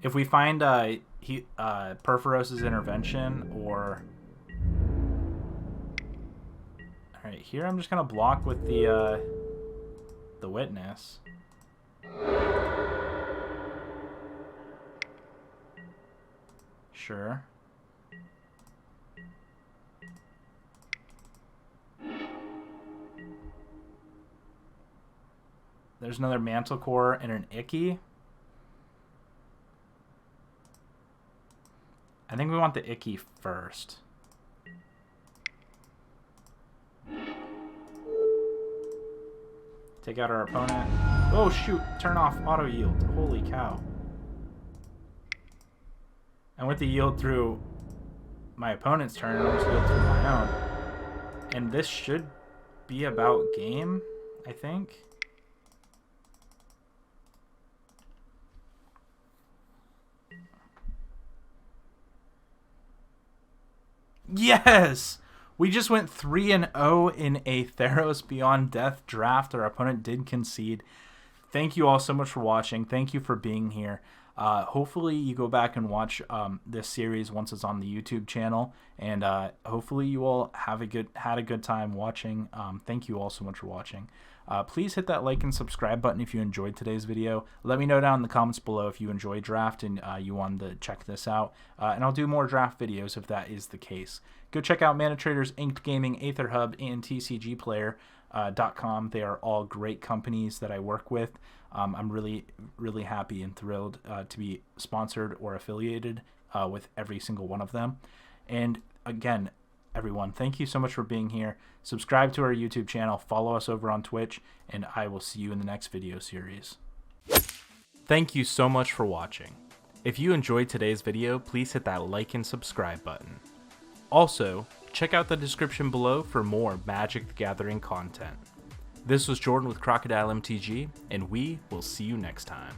Speaker 1: If we find Perforos' Intervention or... Alright, here I'm just going to block with the Witness. Sure. There's another Mantle Core and an Icky. I think we want the Icky first. Take out our opponent. Oh, shoot. Turn off auto yield. Holy cow. And with the yield through my opponent's turn, I almost yield through my own. And this should be about game, I think. Yes! We just went 3-0 in a Theros Beyond Death draft. Our opponent did concede. Thank you all so much for watching. Thank you for being here. Hopefully you go back and watch this series once it's on the YouTube channel. And hopefully you all have had a good time watching. Thank you all so much for watching. Please hit that like and subscribe button if you enjoyed today's video. Let me know down in the comments below if you enjoy draft and you wanted to check this out. And I'll do more draft videos if that is the case. Go check out Mana Traders, Inked Gaming, Aether Hub, and TCGPlayer.com. They are all great companies that I work with. I'm really, really happy and thrilled to be sponsored or affiliated with every single one of them. And again, everyone, thank you so much for being here. Subscribe to our YouTube channel, follow us over on Twitch, and I will see you in the next video series. Thank you so much for watching. If you enjoyed today's video, please hit that like and subscribe button. Also, check out the description below for more Magic the Gathering content. This was Jordan with Crocodile MTG, and we will see you next time.